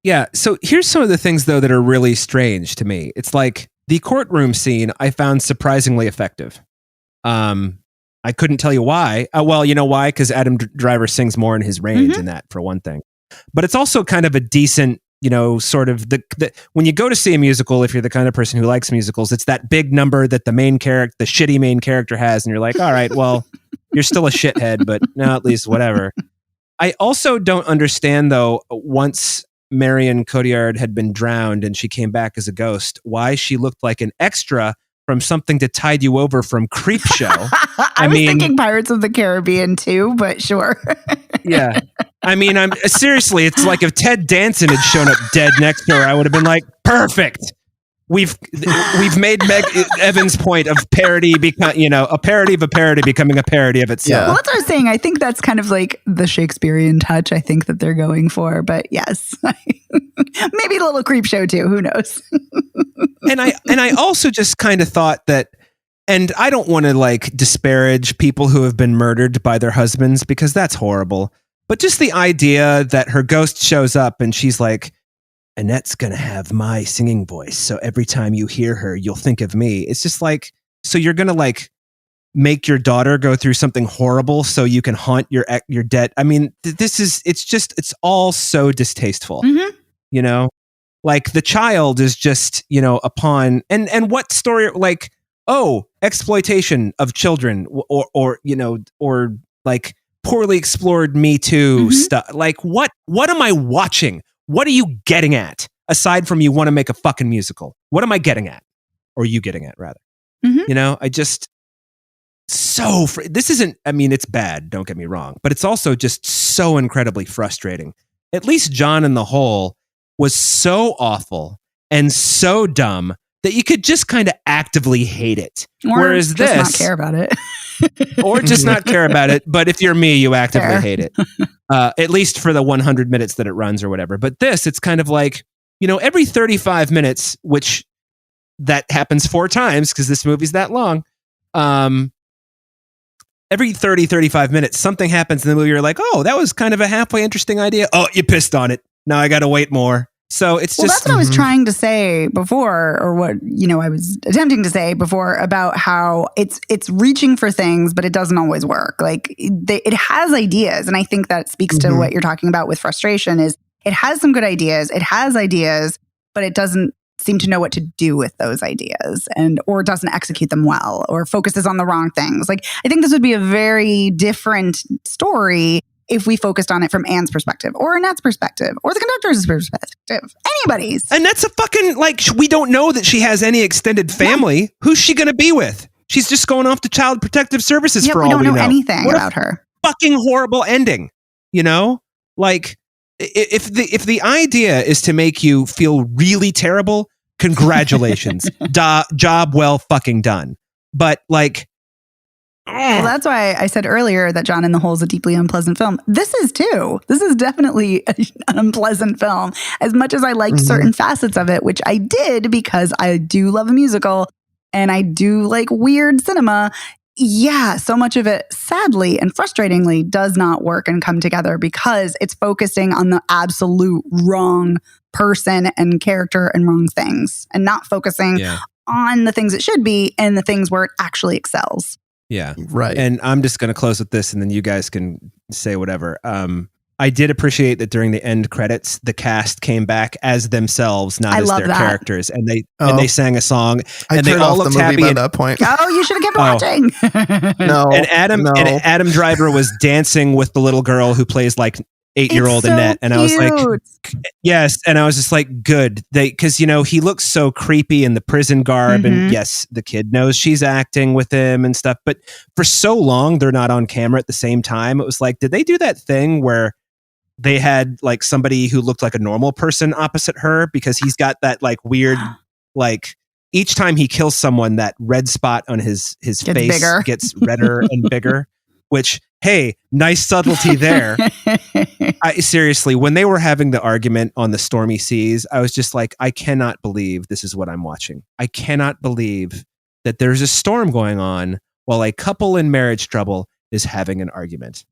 Yeah. So here's some of the things, though, that are really strange to me. It's like the courtroom scene I found surprisingly effective. I couldn't tell you why. Well, you know why? Because Adam Driver sings more in his range in that, for one thing. But it's also kind of a decent, you know, sort of the when you go to see a musical, if you're the kind of person who likes musicals, it's that big number that the shitty main character has. And you're like, all right, well, you're still a shithead, but now at least whatever. I also don't understand, though, once Marion Cotillard had been drowned and she came back as a ghost, why she looked like an extra from something to tide you over from Creepshow. I was thinking Pirates of the Caribbean too, but sure. Yeah. I mean, seriously, it's like if Ted Danson had shown up dead next to her, I would have been like, perfect. We've made Meg Evans' point of parody a parody of a parody becoming a parody of itself. Yeah. Well, that's what I was saying. I think that's kind of like the Shakespearean touch I think that they're going for. But yes, maybe a little Creepshow too. Who knows? And I also just kind of thought that, and I don't want to like disparage people who have been murdered by their husbands because that's horrible. But just the idea that her ghost shows up and she's like, Annette's going to have my singing voice. So every time you hear her, you'll think of me. It's just like, so you're going to like make your daughter go through something horrible so you can haunt your dead. I mean, it's all so distasteful, you know, like the child is just, you know, upon and what story, like, oh, exploitation of children or, you know, or like poorly explored Me Too stuff. Like what am I watching? What are you getting at? Aside from you want to make a fucking musical. What am I getting at? Or you getting at, rather? You know, I just... this isn't... I mean, it's bad, don't get me wrong. But it's also just so incredibly frustrating. At least John in the Hole was so awful and so dumb that you could just kind of actively hate it. Or whereas just not care about it. Or just not care about it. But if you're me, you actively hate it. At least for the 100 minutes that it runs or whatever. But this, it's kind of like, you know, every 35 minutes, which that happens 4 times because this movie's that long. Every 35 minutes, something happens in the movie. You're like, oh, that was kind of a halfway interesting idea. Oh, you pissed on it. Now I got to wait more. So it's just... that's what I was trying to say before, or what, you know, I was attempting to say before about how it's reaching for things, but it doesn't always work. Like it has ideas. And I think that speaks to what you're talking about with frustration is it has some good ideas. It has ideas, but it doesn't seem to know what to do with those ideas or doesn't execute them well or focuses on the wrong things. Like I think this would be a very different story if we focused on it from Anne's perspective or Annette's perspective or the conductor's perspective, anybody's. And that's a fucking, like, we don't know that she has any extended family. Yeah. Who's she going to be with? She's just going off to Child Protective Services for all we know. We don't know anything about her. Fucking horrible ending, you know? Like, if the idea is to make you feel really terrible, congratulations. Job well fucking done. But, like... Well, that's why I said earlier that John in the Hole is a deeply unpleasant film. This is too. This is definitely an unpleasant film. As much as I liked certain facets of it, which I did because I do love a musical and I do like weird cinema. Yeah, so much of it, sadly and frustratingly, does not work and come together because it's focusing on the absolute wrong person and character and wrong things and not focusing on the things it should be and the things where it actually excels. Yeah. Right. And I'm just going to close with this and then you guys can say whatever. I did appreciate that during the end credits, the cast came back as themselves, not I as love their that. characters. And they sang a song and they turned all off looked the movie happy. by And, that point. Oh, you should have kept watching. No. and Adam Driver was dancing with the little girl who plays like 8-year-old It's so Annette. And I was like, cute. yes. And I was just like, good. Because, he looks so creepy in the prison garb. And yes, the kid knows she's acting with him and stuff. But for so long, they're not on camera at the same time. It was like, did they do that thing where they had like somebody who looked like a normal person opposite her? Because he's got that like weird, like each time he kills someone, that red spot on his face bigger. gets redder and bigger, which, hey, nice subtlety there. Seriously, when they were having the argument on the stormy seas, I was just like, I cannot believe this is what I'm watching. I cannot believe that there's a storm going on while a couple in marriage trouble is having an argument.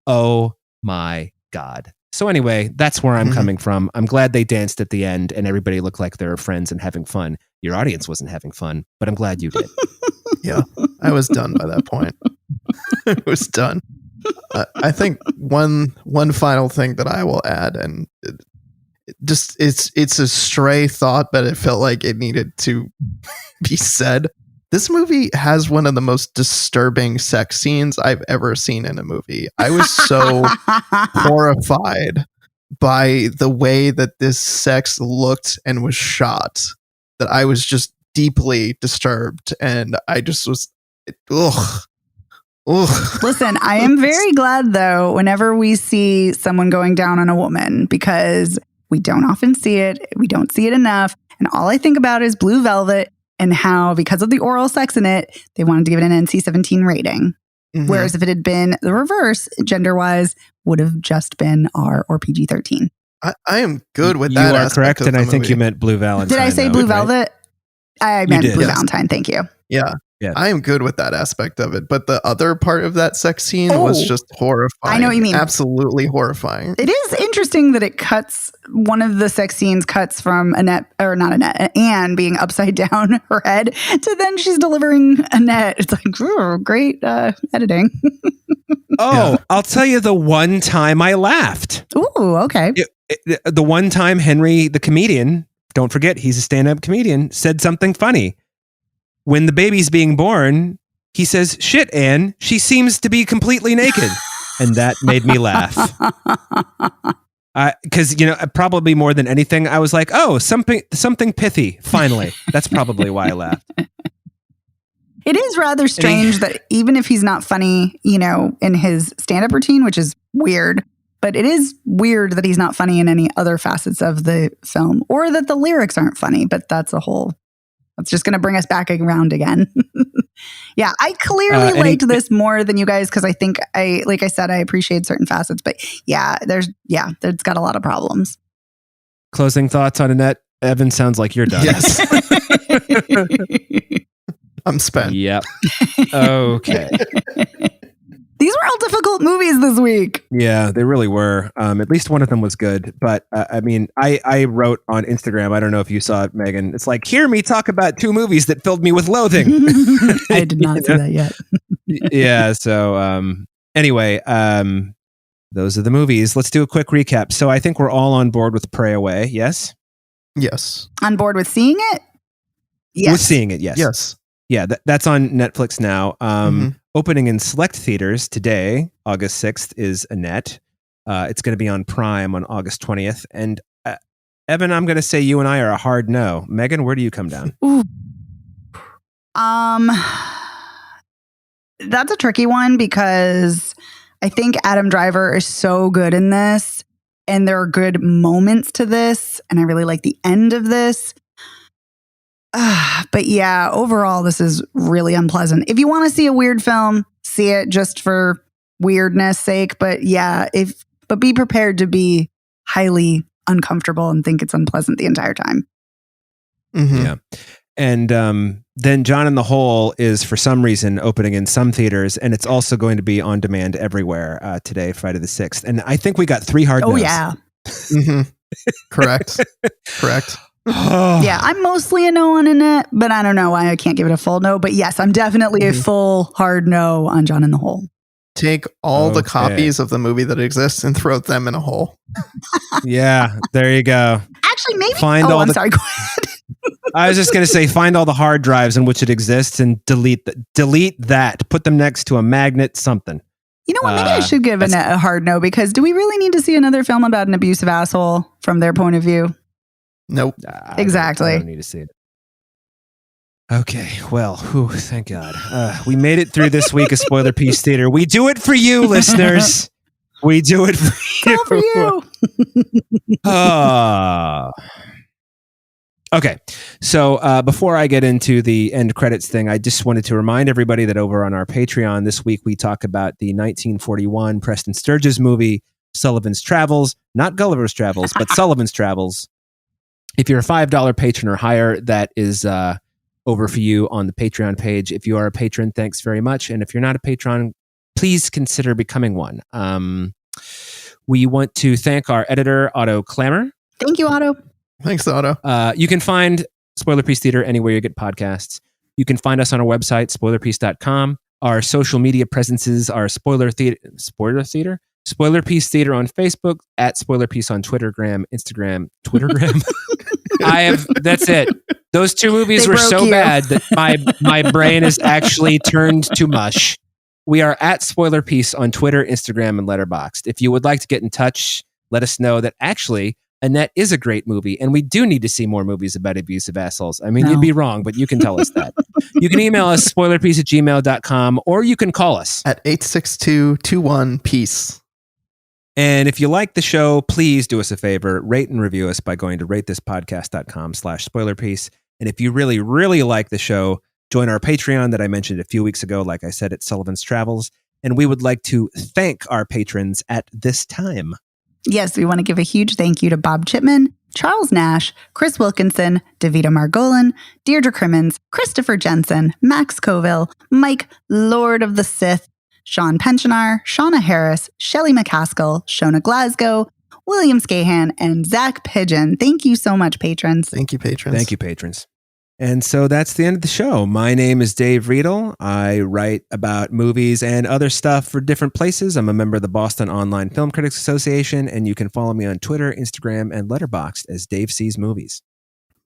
Oh my God. So anyway, that's where I'm coming from. I'm glad they danced at the end and everybody looked like they were friends and having fun. Your audience wasn't having fun, but I'm glad you did. Yeah, I was done by that point. I was done. I think one final thing that I will add, and it's a stray thought, but it felt like it needed to be said. This movie has one of the most disturbing sex scenes I've ever seen in a movie. I was so horrified by the way that this sex looked and was shot that I was just deeply disturbed, and I just was, ugh. Listen, I am very glad though whenever we see someone going down on a woman, because we don't often see it. We don't see it enough. And all I think about is Blue Velvet and how, because of the oral sex in it, they wanted to give it an NC-17 rating. Whereas if it had been the reverse, gender-wise, would have just been R or PG-13. I am good with that. You are correct, and I think you meant Blue Valentine. Did I say Blue Velvet? I meant Blue Yes. Valentine. Thank you. Yeah. Yeah. I am good with that aspect of it. But the other part of that sex scene was just horrifying. I know what you mean. Absolutely horrifying. It is interesting that it cuts, one of the sex scenes cuts from Anne being upside down her head to then she's delivering Annette. It's like, ooh, great editing. I'll tell you the one time I laughed. Ooh, okay. The one time Henry, the comedian, don't forget, he's a stand-up comedian, said something funny. When the baby's being born, he says, "Shit, Anne, she seems to be completely naked." And that made me laugh. Because, probably more than anything, I was like, oh, something pithy, finally. That's probably why I laughed. It is rather strange that even if he's not funny, in his stand-up routine, which is weird, but it is weird that he's not funny in any other facets of the film, or that the lyrics aren't funny, but that's just going to bring us back around again. Yeah, I clearly liked this more than you guys, because I think like I said, I appreciate certain facets, but it's got a lot of problems. Closing thoughts on Annette? Evan, sounds like you're done. Yes. I'm spent. Yep. Okay. These were all difficult movies this week. Yeah, they really were. At least one of them was good. But I wrote on Instagram, I don't know if you saw it, Megan. It's like, hear me talk about 2 movies that filled me with loathing. I did not see that yet. Yeah. So anyway, those are the movies. Let's do a quick recap. So I think we're all on board with Pray Away. Yes. Yes. On board with seeing it? Yes. With seeing it. Yes. Yes. Yeah. That's on Netflix now. Opening in select theaters today, August 6th, is Annette. It's going to be on Prime on August 20th. And Evan, I'm going to say you and I are a hard no. Megan, where do you come down? Ooh. That's a tricky one, because I think Adam Driver is so good in this, and there are good moments to this, and I really like the end of this. But yeah, overall, this is really unpleasant. If you want to see a weird film, see it just for weirdness sake. But yeah, but be prepared to be highly uncomfortable and think it's unpleasant the entire time. Yeah. And then John in the Hole is, for some reason, opening in some theaters, and it's also going to be on demand everywhere today, Friday the 6th. And I think we got 3 hard no's. Oh, yeah. Correct. Yeah, I'm mostly a no on Annette, but I don't know why I can't give it a full no. But yes, I'm definitely a full hard no on John in the Hole. Take all the copies of the movie that exists and throw them in a hole. Yeah, there you go. Actually, maybe. I'm sorry. Go ahead. I was just going to say, find all the hard drives in which it exists and delete that. Put them next to a magnet, something. You know what? Maybe I should give Annette a hard no, because do we really need to see another film about an abusive asshole from their point of view? Nope. Exactly. I don't need to see it. Okay, well, thank God. We made it through this week of Spoiler Piece Theater. We do it for you, listeners. We do it for you. All for you. Okay, so before I get into the end credits thing, I just wanted to remind everybody that over on our Patreon this week, we talk about the 1941 Preston Sturges movie, Sullivan's Travels, not Gulliver's Travels, but Sullivan's Travels. If you're a $5 patron or higher, that is over for you on the Patreon page. If you are a patron, thanks very much. And if you're not a patron, please consider becoming one. We want to thank our editor, Otto Klammer. Thank you, Otto. Thanks, Otto. You can find Spoiler Piece Theater anywhere you get podcasts. You can find us on our website, spoilerpiece.com. Our social media presences are Spoiler Piece Theater on Facebook, at Spoiler Piece on Twittergram, Instagram. That's it. Those two movies were so bad that my brain is actually turned to mush. We are at Spoiler Piece on Twitter, Instagram, and Letterboxd. If you would like to get in touch, let us know that actually Annette is a great movie, and we do need to see more movies about abusive assholes. I mean, You'd be wrong, but you can tell us that. You can email us spoilerpiece@gmail.com, or you can call us at 862-21-PEACE. And if you like the show, please do us a favor, rate and review us by going to ratethispodcast.com/spoilerpiece. And if you really, really like the show, join our Patreon that I mentioned a few weeks ago, like I said, at Sullivan's Travels. And we would like to thank our patrons at this time. Yes, we want to give a huge thank you to Bob Chipman, Charles Nash, Chris Wilkinson, Davida Margolin, Deirdre Crimmins, Christopher Jensen, Max Coville, Mike, Lord of the Sith, Sean Pensionar, Shauna Harris, Shelley McCaskill, Shona Glasgow, William Scahan, and Zach Pigeon. Thank you so much, patrons. Thank you, patrons. Thank you, patrons. And so that's the end of the show. My name is Dave Riedel. I write about movies and other stuff for different places. I'm a member of the Boston Online Film Critics Association, and you can follow me on Twitter, Instagram, and Letterboxd as Dave Sees Movies.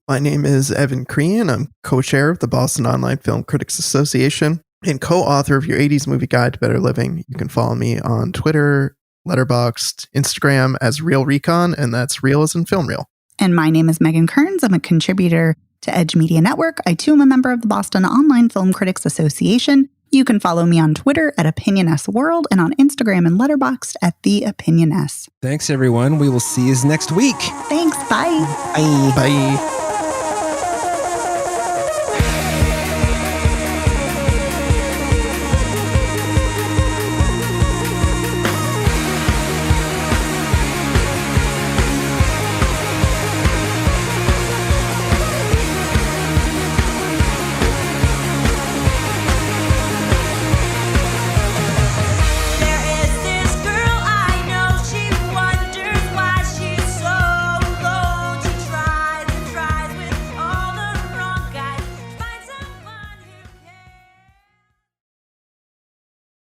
My name is Evan Crean. I'm co-chair of the Boston Online Film Critics Association and co-author of your 80s Movie Guide to Better Living. You can follow me on Twitter, Letterboxd, Instagram as Real Recon, and that's real as in film reel. And my name is Megan Kearns. I'm a contributor to Edge Media Network. I too am a member of the Boston Online Film Critics Association. You can follow me on Twitter at OpinionSWorld and on Instagram and Letterboxd at The Opinion S. Thanks, everyone. We will see you next week. Thanks. Bye. Bye.